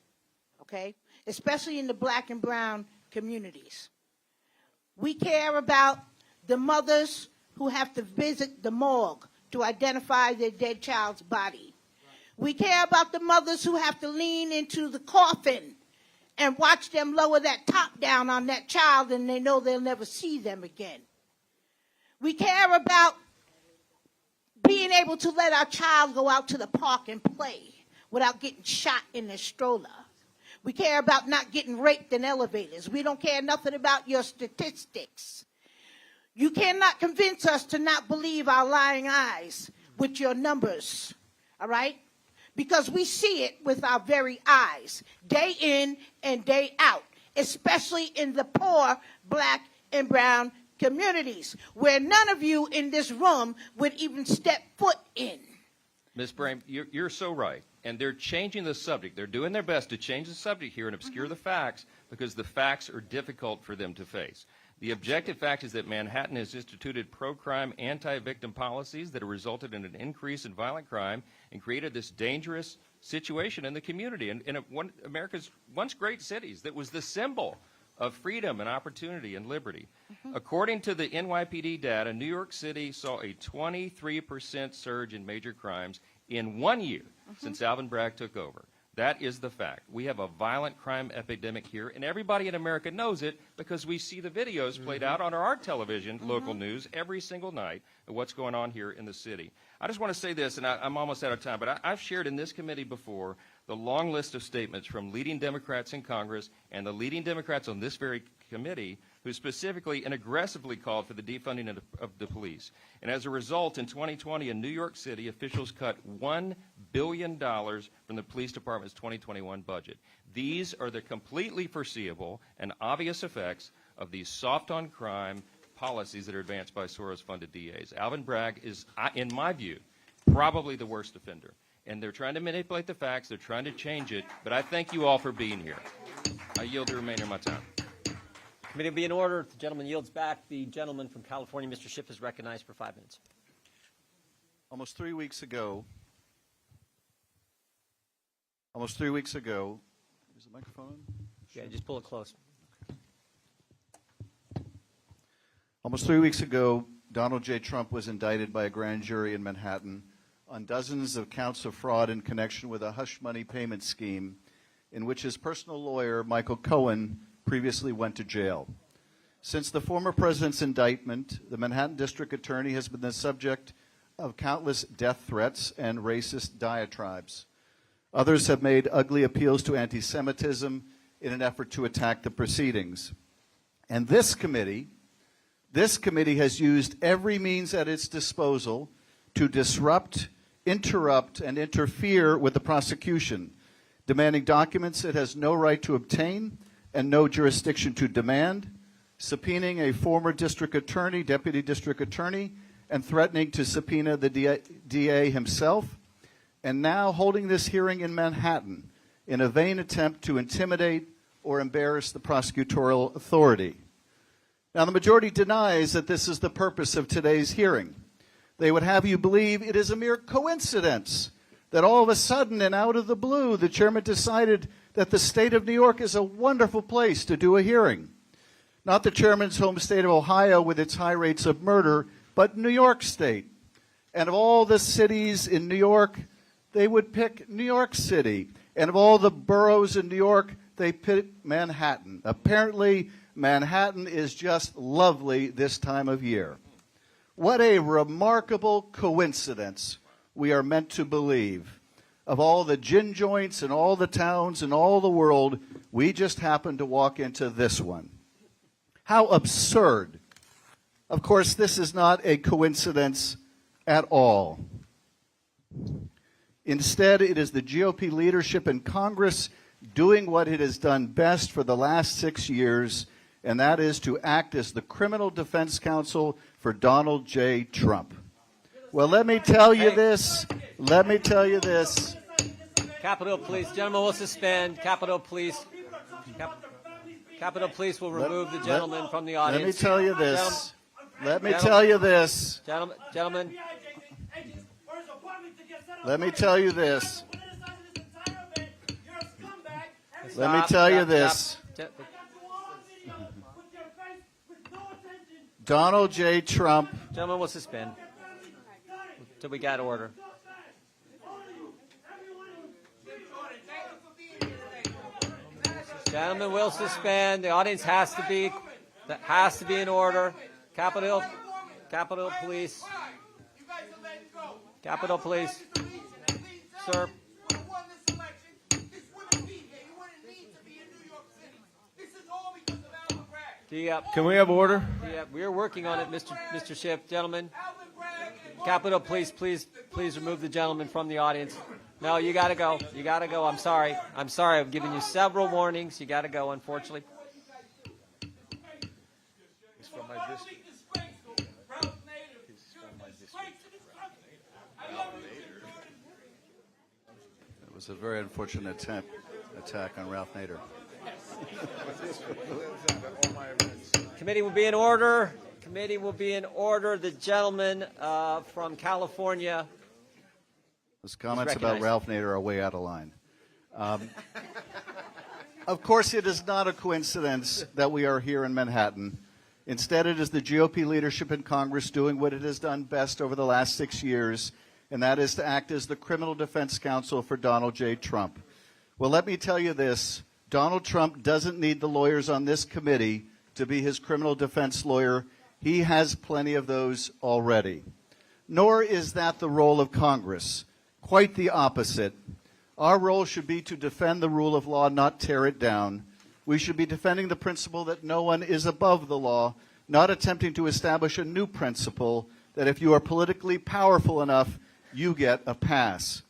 A: okay? Especially in the black and brown communities. We care about the mothers who have to visit the morgue to identify their dead child's body. We care about the mothers who have to lean into the coffin and watch them lower that top down on that child and they know they'll never see them again. We care about being able to let our child go out to the park and play without getting shot in their stroller. We care about not getting raped in elevators. We don't care nothing about your statistics. You cannot convince us to not believe our lying eyes with your numbers, all right? Because we see it with our very eyes, day in and day out, especially in the poor black and brown communities, where none of you in this room would even step foot in.
Q: Ms. Brame, you're so right. And they're changing the subject. They're doing their best to change the subject here and obscure the facts because the facts are difficult for them to face. The objective fact is that Manhattan has instituted pro-crime, anti-victim policies that have resulted in an increase in violent crime and created this dangerous situation in the community. And in one America's once great cities that was the symbol of freedom and opportunity and liberty. According to the NYPD data, New York City saw a 23% surge in major crimes in 1 year since Alvin Bragg took over. That is the fact. We have a violent crime epidemic here, and everybody in America knows it because we see the videos played out on our television, local news, every single night of what's going on here in the city. I just want to say this, and I'm almost out of time, but I've shared in this committee before the long list of statements from leading Democrats in Congress and the leading Democrats on this very committee who specifically and aggressively called for the defunding of the police. And as a result, in 2020 in New York City, officials cut $1 billion from the police department's 2021 budget. These are the completely foreseeable and obvious effects of these soft-on-crime policies that are advanced by Soros-funded DAs. Alvin Bragg is, in my view, probably the worst offender. And they're trying to manipulate the facts. They're trying to change it. But I thank you all for being here. I yield the remainder of my time.
D: Committee will be in order. The gentleman yields back. The gentleman from California, Mr. Schiff, is recognized for 5 minutes.
R: Almost 3 weeks ago, is the microphone on?
D: Yeah, just pull it close.
R: Almost 3 weeks ago, Donald J. Trump was indicted by a grand jury in Manhattan on dozens of counts of fraud in connection with a hush money payment scheme in which his personal lawyer, Michael Cohen, previously went to jail. Since the former president's indictment, the Manhattan District Attorney has been the subject of countless death threats and racist diatribes. Others have made ugly appeals to anti-Semitism in an effort to attack the proceedings. And this committee has used every means at its disposal to disrupt, interrupt, and interfere with the prosecution, demanding documents it has no right to obtain and no jurisdiction to demand, subpoenaing a former district attorney, deputy district attorney, and threatening to subpoena the DA himself, and now holding this hearing in Manhattan in a vain attempt to intimidate or embarrass the prosecutorial authority. Now, the majority denies that this is the purpose of today's hearing. They would have you believe it is a mere coincidence that all of a sudden and out of the blue, the chairman decided that the state of New York is a wonderful place to do a hearing. Not the chairman's home state of Ohio with its high rates of murder, but New York State. And of all the cities in New York, they would pick New York City. And of all the boroughs in New York, they pick Manhattan. Apparently, Manhattan is just lovely this time of year. What a remarkable coincidence we are meant to believe. Of all the gin joints and all the towns in all the world, we just happened to walk into this one. How absurd. Of course, this is not a coincidence at all. Instead, it is the GOP leadership in Congress doing what it has done best for the last 6 years, and that is to act as the criminal defense counsel for Donald J. Trump. Well, let me tell you this.
D: Capitol Police. Gentlemen will suspend. Capitol Police. Capitol Police will remove the gentleman from the audience.
R: Let me tell you this.
D: Gentlemen.
R: Let me tell you this. Let me tell you this. Donald J. Trump.
D: Gentlemen will suspend until we got order. Gentlemen will suspend. The audience has to be in order. Capitol Police. Capitol Police. Sir.
N: Can we have order?
D: We're working on it, Mr. Schiff. Gentlemen. Capitol Police, please remove the gentleman from the audience. No, you got to go. You got to go. I'm sorry. I've given you several warnings. You got to go, unfortunately.
P: He's from my district. He's from my district.
R: was a very unfortunate attack on Ralph Nader.
D: Committee will be in order. Committee will be in order. The gentleman from California.
R: Those comments about Ralph Nader are way out of line. Of course, it is not a coincidence that we are here in Manhattan. Instead, it is the GOP leadership in Congress doing what it has done best over the last 6 years, and that is to act as the criminal defense counsel for Donald J. Trump. Well, let me tell you this. Donald Trump doesn't need the lawyers on this committee to be his criminal defense lawyer. He has plenty of those already. Nor is that the role of Congress. Quite the opposite. Our role should be to defend the rule of law, not tear it down. We should be defending the principle that no one is above the law, not attempting to establish a new principle that if you are politically powerful enough, you get a pass.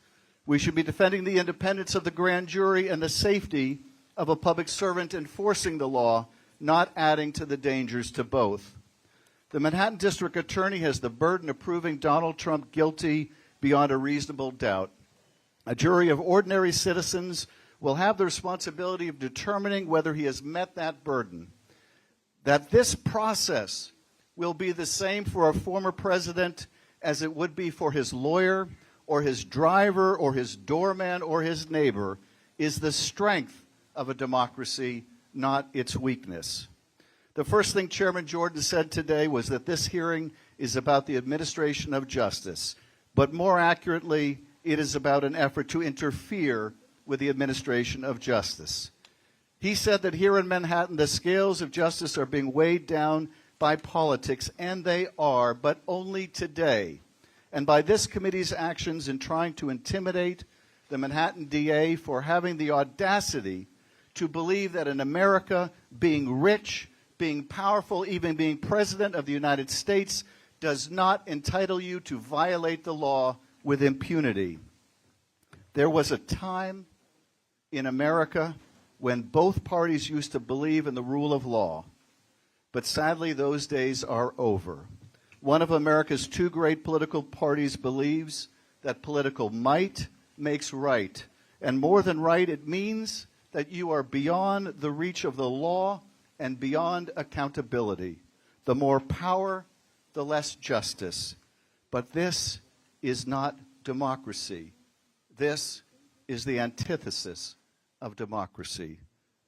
R: We should be defending the independence of the grand jury and the safety of a public servant enforcing the law, not adding to the dangers to both. The Manhattan District Attorney has the burden of proving Donald Trump guilty beyond a reasonable doubt. A jury of ordinary citizens will have the responsibility of determining whether he has met that burden. That this process will be the same for a former president as it would be for his lawyer or his driver or his doorman or his neighbor is the strength of a democracy, not its weakness. The first thing Chairman Jordan said today was that this hearing is about the administration of justice, but more accurately, it is about an effort to interfere with the administration of justice. He said that here in Manhattan, the scales of justice are being weighed down by politics, and they are, but only today. And by this committee's actions in trying to intimidate the Manhattan DA for having the audacity to believe that in America, being rich, being powerful, even being president of the United States, does not entitle you to violate the law with impunity. There was a time in America when both parties used to believe in the rule of law, but sadly those days are over. One of America's two great political parties believes that political might makes right, and more than right, it means that you are beyond the reach of the law and beyond accountability. The more power, the less justice. But this is not democracy. This is the antithesis of democracy.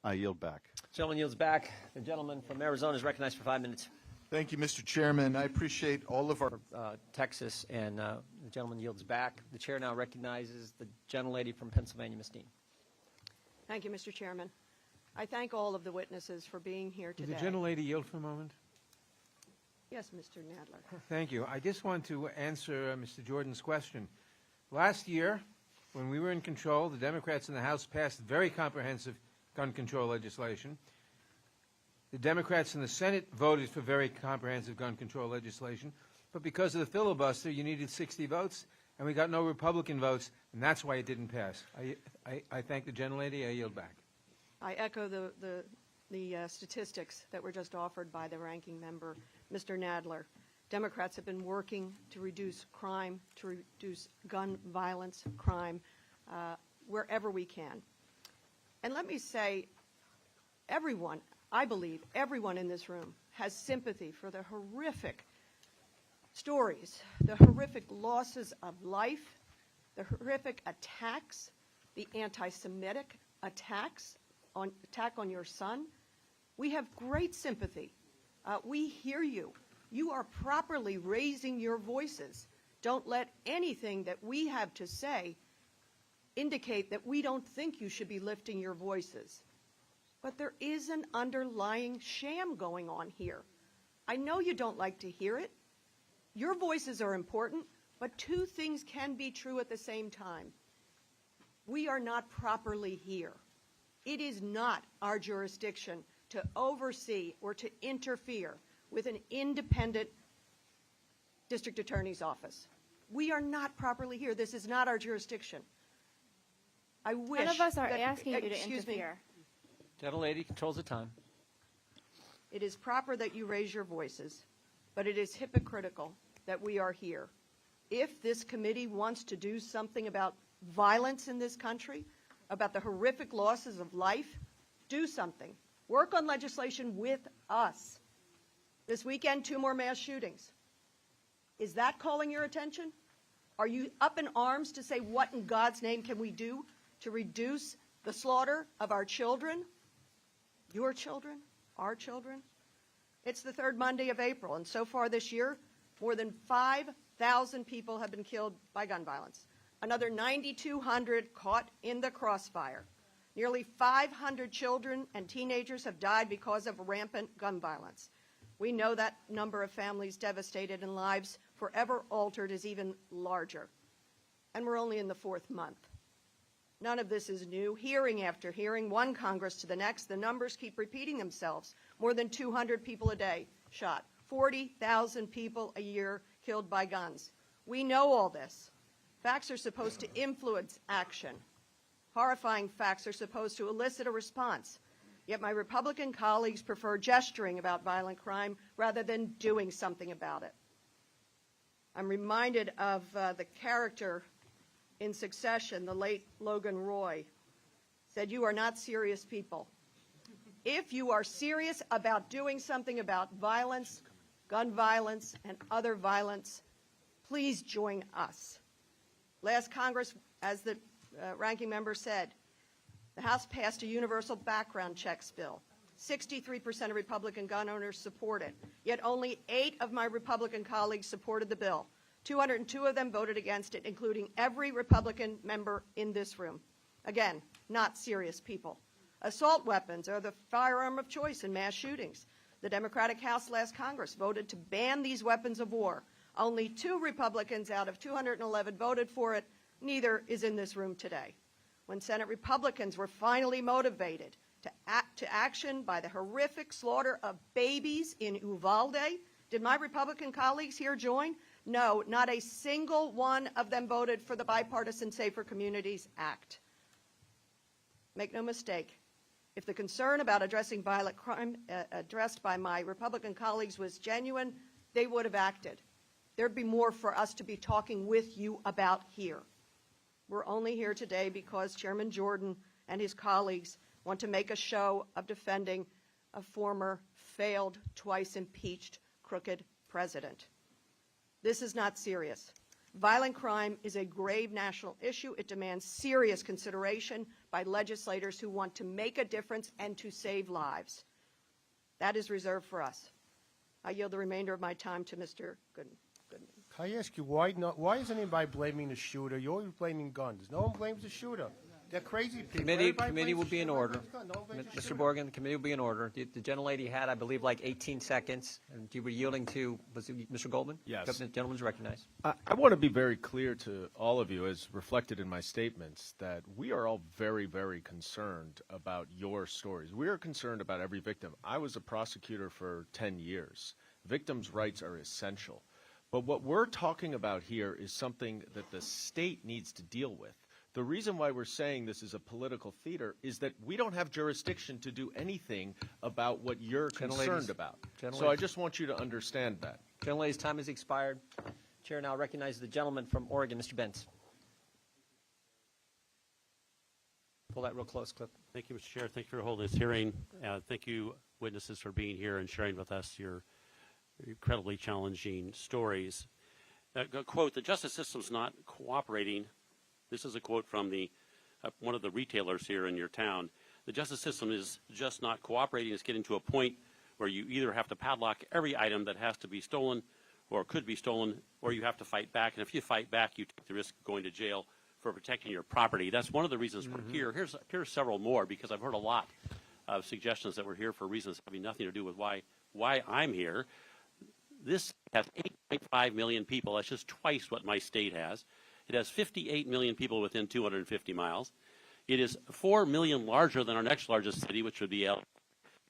R: I yield back.
D: Gentleman yields back. The gentleman from Arizona is recognized for 5 minutes.
S: Thank you, Mr. Chairman. I appreciate all of our...
D: Texas, and the gentleman yields back. The chair now recognizes the gentlelady from Pennsylvania, Ms. Dean.
T: Thank you, Mr. Chairman. I thank all of the witnesses for being here today.
E: Would the gentlelady yield for a moment?
T: Yes, Mr. Nadler.
E: Thank you. I just want to answer Mr. Jordan's question. Last year, when we were in control, the Democrats in the House passed very comprehensive gun control legislation. The Democrats in the Senate voted for very comprehensive gun control legislation, but because of the filibuster, you needed 60 votes, and we got no Republican votes, and that's why it didn't pass. I thank the gentlelady. I yield back.
T: I echo the statistics that were just offered by the ranking member, Mr. Nadler. Democrats have been working to reduce crime, to reduce gun violence, crime, wherever we can. And let me say, everyone, I believe everyone in this room has sympathy for the horrific stories, the horrific losses of life, the horrific attacks, the anti-Semitic attack on your son. We have great sympathy. We hear you. You are properly raising your voices. Don't let anything that we have to say indicate that we don't think you should be lifting your voices. But there is an underlying sham going on here. I know you don't like to hear it. Your voices are important, but two things can be true at the same time. We are not properly here. It is not our jurisdiction to oversee or to interfere with an independent district attorney's office. We are not properly here. This is not our jurisdiction. I wish
H: None of us are
T: that,
H: asking you to
T: excuse me,
H: interfere.
D: Gentlelady controls the time.
T: It is proper that you raise your voices, but it is hypocritical that we are here. If this committee wants to do something about violence in this country, about the horrific losses of life, do something. Work on legislation with us. This weekend, 2 more mass shootings. Is that calling your attention? Are you up in arms to say, what in God's name can we do to reduce the slaughter of our children, your children, our children? It's the 3rd Monday of April, and so far this year, more than 5,000 people have been killed by gun violence. Another 9,200 caught in the crossfire. Nearly 500 children and teenagers have died because of rampant gun violence. We know that number of families devastated and lives forever altered is even larger. And we're only in the 4th month. None of this is new. Hearing after hearing, one Congress to the next, the numbers keep repeating themselves. More than 200 people a day shot. 40,000 people a year killed by guns. We know all this. Facts are supposed to influence action. Horrifying facts are supposed to elicit a response. Yet my Republican colleagues prefer gesturing about violent crime rather than doing something about it. I'm reminded of the character in Succession, the late Logan Roy, said, "You are not serious people. If you are serious about doing something about violence, gun violence, and other violence, please join us." Last Congress, as the ranking member said, the House passed a universal background checks bill. 63% of Republican gun owners support it, yet only 8 of my Republican colleagues supported the bill. 202 of them voted against it, including every Republican member in this room. Again, not serious people. Assault weapons are the firearm of choice in mass shootings. The Democratic House last Congress voted to ban these weapons of war. Only 2 Republicans out of 211 voted for it. Neither is in this room today. When Senate Republicans were finally motivated to action by the horrific slaughter of babies in Uvalde, did my Republican colleagues here join? No, not a single one of them voted for the Bipartisan Safer Communities Act. Make no mistake, if the concern about addressing violent crime addressed by my Republican colleagues was genuine, they would have acted. There'd be more for us to be talking with you about here. We're only here today because Chairman Jordan and his colleagues want to make a show of defending a former, failed, twice impeached, crooked president. This is not serious. Violent crime is a grave national issue. It demands serious consideration by legislators who want to make a difference and to save lives. That is reserved for us. I yield the remainder of my time to Mr. Goodman.
N: Can I ask you, why isn't anybody blaming the shooter? You're always blaming guns. No one blames the shooter. They're crazy people.
D: Committee will be in order. Mr. Borgen, the committee will be in order. The gentlelady had, I believe, like 18 seconds, and you were yielding to, was it Mr. Goldman?
N: Yes.
D: The gentleman's recognized.
U: I want to be very clear to all of you, as reflected in my statements, that we are all very, very concerned about your stories. We are concerned about every victim. I was a prosecutor for 10 years. Victims' rights are essential. But what we're talking about here is something that the state needs to deal with. The reason why we're saying this is a political theater is that we don't have jurisdiction to do anything about what you're concerned about. So I just want you to understand that.
D: Gentlelady's time has expired. Chair now recognizes the gentleman from Oregon, Mr. Bentz. Pull that real close, Clip.
V: Thank you, Mr. Chair. Thank you for holding this hearing. Thank you, witnesses, for being here and sharing with us your incredibly challenging stories. A quote, "The justice system's not cooperating." This is a quote from one of the retailers here in your town. "The justice system is just not cooperating. It's getting to a point where you either have to padlock every item that has to be stolen or could be stolen, or you have to fight back. And if you fight back, you take the risk of going to jail for protecting your property." That's one of the reasons we're here. Here's several more, because I've heard a lot of suggestions that we're here for reasons having nothing to do with why I'm here. This has 8.5 million people. That's just twice what my state has. It has 58 million people within 250 miles. It is 4 million larger than our next largest city, which would be LA. It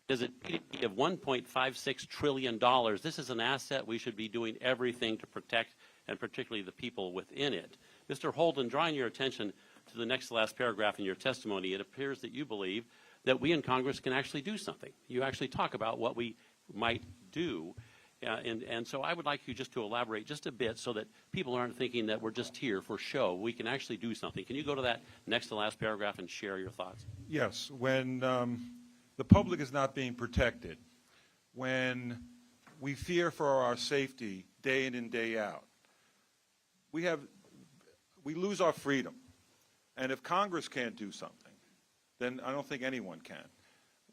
V: has a GDP of $1.56 trillion. This is an asset we should be doing everything to protect, and particularly the people within it. Mr. Holden, drawing your attention to the next to last paragraph in your testimony, it appears that you believe that we in Congress can actually do something. You actually talk about what we might do. And so I would like you just to elaborate just a bit so that people aren't thinking that we're just here for show. We can actually do something. Can you go to that next to last paragraph and share your thoughts?
C: Yes. When the public is not being protected, when we fear for our safety day in and day out, we lose our freedom. And if Congress can't do something, then I don't think anyone can.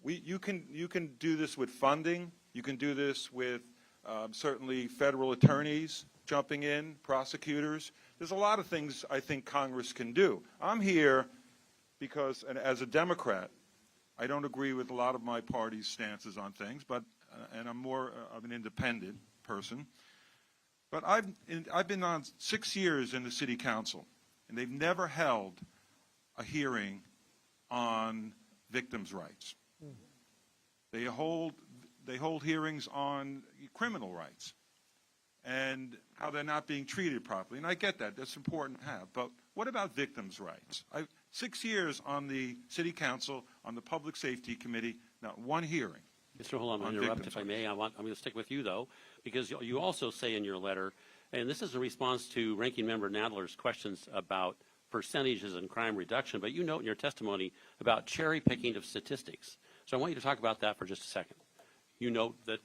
C: You can do this with funding. You can do this with certainly federal attorneys jumping in, prosecutors. There's a lot of things I think Congress can do. I'm here because, and as a Democrat, I don't agree with a lot of my party's stances on things, and I'm more of an independent person. But I've been on 6 years in the city council, and they've never held a hearing on victims' rights. They hold hearings on criminal rights and how they're not being treated properly. And I get that. That's important to have. But what about victims' rights? 6 years on the city council, on the public safety committee, not one hearing.
V: Mr. Hold on, I'm going to interrupt if I may. I'm going to stick with you, though, because you also say in your letter, and this is a response to Ranking Member Nadler's questions about percentages and crime reduction, but you note in your testimony about cherry picking of statistics. So I want you to talk about that for just a second. You note that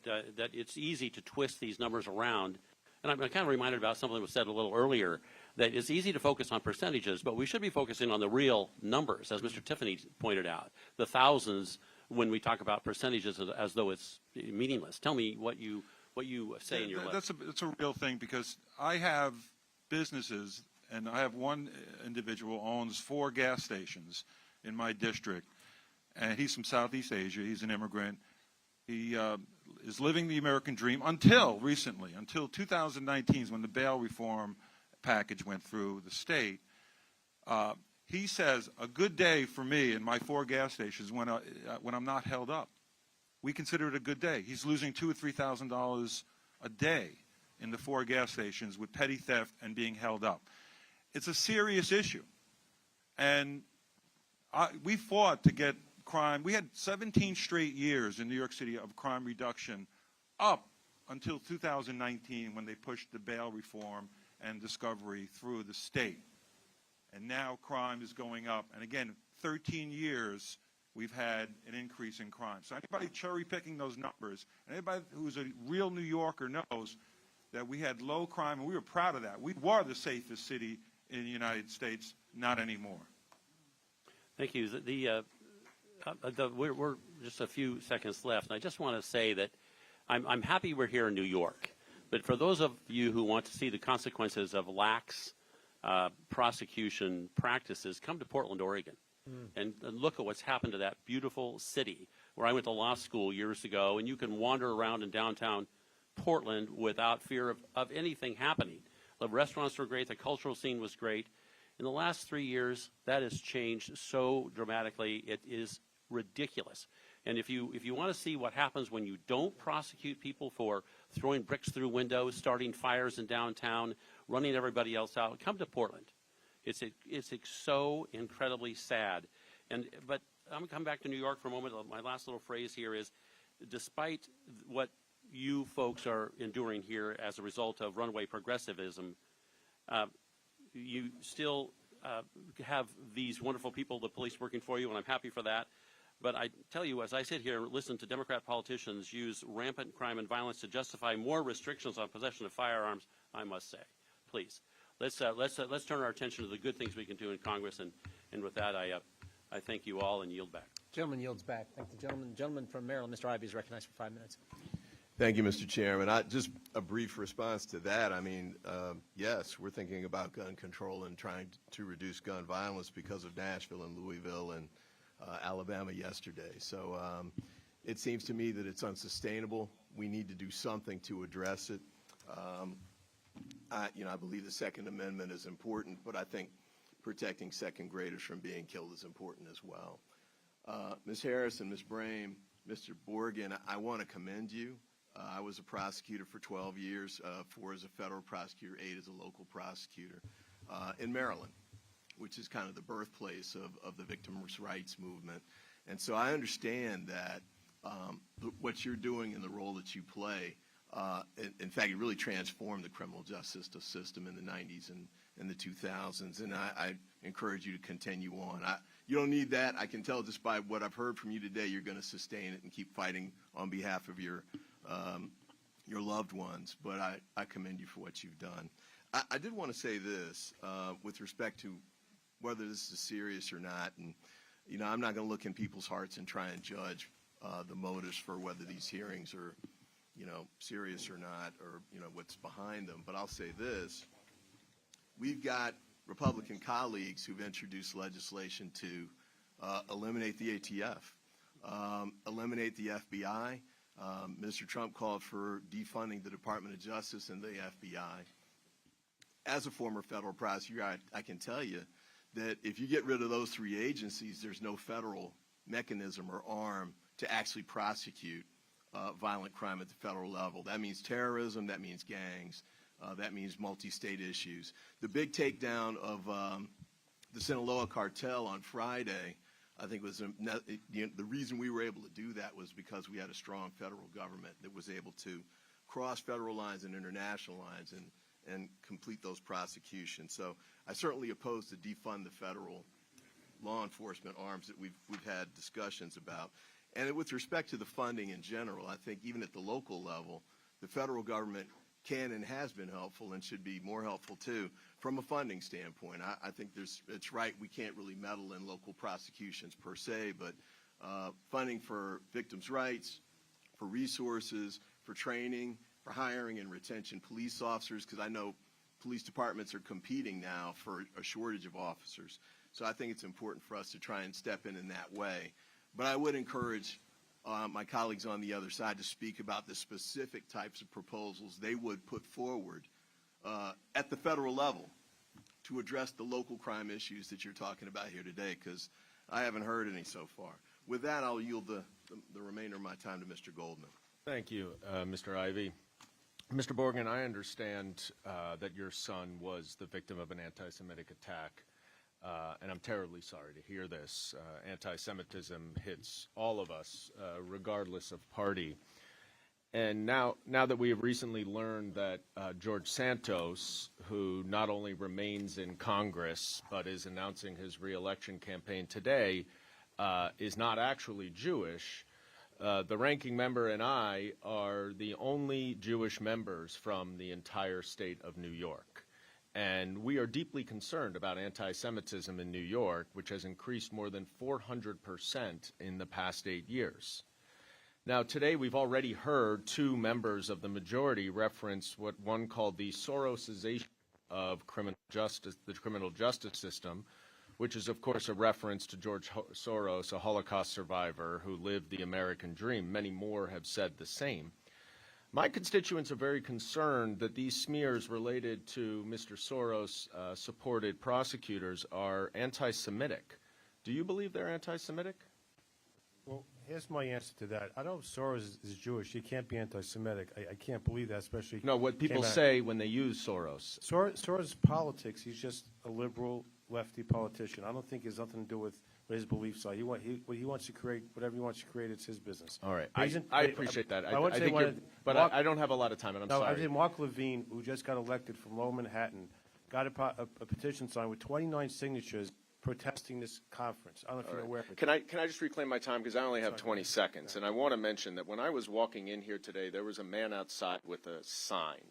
V: it's easy to twist these numbers around, and I'm kind of reminded about something that was said a little earlier, that it's easy to focus on percentages, but we should be focusing on the real numbers, as Mr. Tiffany pointed out, the thousands when we talk about percentages as though it's meaningless. Tell me what you say in your letter.
C: That's a real thing, because I have businesses, and I have one individual owns 4 gas stations in my district, and he's from Southeast Asia. He's an immigrant. He is living the American dream until recently, until 2019, when the bail reform package went through the state. He says a good day for me and my 4 gas stations when I'm not held up. We consider it a good day. He's losing $2,000 or $3,000 a day in the 4 gas stations with petty theft and being held up. It's a serious issue, and we fought to get crime. We had 17 straight years in New York City of crime reduction up until 2019, when they pushed the bail reform and discovery through the state. And now crime is going up. And again, 13 years we've had an increase in crime. So anybody cherry picking those numbers, and anybody who's a real New Yorker knows that we had low crime, and we were proud of that. We were the safest city in the United States. Not anymore.
V: Thank you. We're just a few seconds left, and I just want to say that I'm happy we're here in New York. But for those of you who want to see the consequences of lax prosecution practices, come to Portland, Oregon, and look at what's happened to that beautiful city where I went to law school years ago, and you can wander around in downtown Portland without fear of anything happening. The restaurants were great. The cultural scene was great. In the last 3 years, that has changed so dramatically. It is ridiculous. And if you want to see what happens when you don't prosecute people for throwing bricks through windows, starting fires in downtown, running everybody else out, come to Portland. It's so incredibly sad. But I'm going to come back to New York for a moment. My last little phrase here is, despite what you folks are enduring here as a result of runaway progressivism, you still have these wonderful people, the police, working for you, and I'm happy for that. But I tell you, as I sit here and listen to Democrat politicians use rampant crime and violence to justify more restrictions on possession of firearms, I must say, please, let's turn our attention to the good things we can do in Congress. And with that, I thank you all and yield back.
D: Gentleman yields back. Thank the gentleman. Gentleman from Maryland, Mr. Ivey, is recognized for 5 minutes.
B: Thank you, Mr. Chairman. Just a brief response to that. I mean, yes, we're thinking about gun control and trying to reduce gun violence because of Nashville and Louisville and Alabama yesterday. So it seems to me that it's unsustainable. We need to do something to address it. I believe the Second Amendment is important, but I think protecting second graders from being killed is important as well. Ms. Harrison, Ms. Brame, Mr. Borgen, I want to commend you. I was a prosecutor for 12 years, 4 as a federal prosecutor, 8 as a local prosecutor in Maryland, which is kind of the birthplace of the victims' rights movement. And so I understand that what you're doing and the role that you play In fact, it really transformed the criminal justice system in the 90s and the 2000s, and I encourage you to continue on. You don't need that. I can tell just by what I've heard from you today, you're going to sustain it and keep fighting on behalf of your loved ones, but I commend you for what you've done. I did want to say this with respect to whether this is serious or not, and I'm not going to look in people's hearts and try and judge the motives for whether these hearings are serious or not, or what's behind them. But I'll say this: we've got Republican colleagues who've introduced legislation to eliminate the ATF, eliminate the FBI. Mr. Trump called for defunding the Department of Justice and the FBI. As a former federal prosecutor, I can tell you that if you get rid of those three agencies, there's no federal mechanism or arm to actually prosecute violent crime at the federal level. That means terrorism, that means gangs, that means multi-state issues. The big takedown of the Sinaloa cartel on Friday, I think was the reason we were able to do that was because we had a strong federal government that was able to cross federal lines and international lines and complete those prosecutions. So I certainly oppose to defund the federal law enforcement arms that we've had discussions about. And with respect to the funding in general, I think even at the local level, the federal government can and has been helpful and should be more helpful too from a funding standpoint. I think it's right, we can't really meddle in local prosecutions per se, but funding for victims' rights, for resources, for training, for hiring and retention police officers, because I know police departments are competing now for a shortage of officers. So I think it's important for us to try and step in that way. But I would encourage my colleagues on the other side to speak about the specific types of proposals they would put forward at the federal level to address the local crime issues that you're talking about here today, because I haven't heard any so far. With that, I'll yield the remainder of my time to Mr. Goldman.
U: Thank you, Mr. Ivey. Mr. Borgen, I understand that your son was the victim of an anti-Semitic attack. And I'm terribly sorry to hear this. Anti-Semitism hits all of us, regardless of party. And now that we have recently learned that George Santos, who not only remains in Congress but is announcing his re-election campaign today, is not actually Jewish, the ranking member and I are the only Jewish members from the entire state of New York. And we are deeply concerned about anti-Semitism in New York, which has increased more than 400% in the past 8 years. Now, today we've already heard two members of the majority reference what one called the Sorosization of the criminal justice system, which is, of course, a reference to George Soros, a Holocaust survivor who lived the American dream. Many more have said the same. My constituents are very concerned that these smears related to Mr. Soros-supported prosecutors are anti-Semitic. Do you believe they're anti-Semitic?
N: Well, here's my answer to that. I know Soros is Jewish. He can't be anti-Semitic. I can't believe that, especially...
U: No, what people say when they use Soros.
N: Soros' politics, he's just a liberal, lefty politician. I don't think it has nothing to do with what his beliefs are. He wants to create whatever he wants to create. It's his business.
U: All right. I appreciate that. But I don't have a lot of time, and I'm sorry.
N: I think Mark Levine, who just got elected from Lower Manhattan, got a petition signed with 29 signatures protesting this conference. I don't know if you're aware of it.
U: Can I just reclaim my time, because I only have 20 seconds, and I want to mention that when I was walking in here today, there was a man outside with a sign,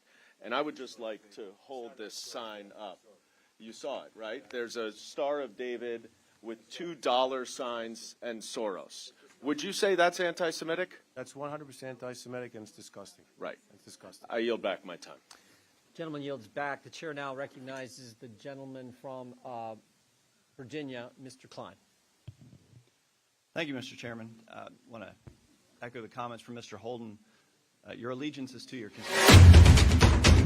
U: and I would just like to hold this sign up. You saw it, right? There's a Star of David with $2 signs and Soros. Would you say that's anti-Semitic?
N: That's 100% anti-Semitic, and it's disgusting.
U: Right.
N: It's disgusting.
U: I yield back my time.
D: Gentleman yields back. The chair now recognizes the gentleman from Virginia, Mr. Klein.
G: Thank you, Mr. Chairman. I want to echo the comments from Mr. Holden. Your allegiance is to your constituents.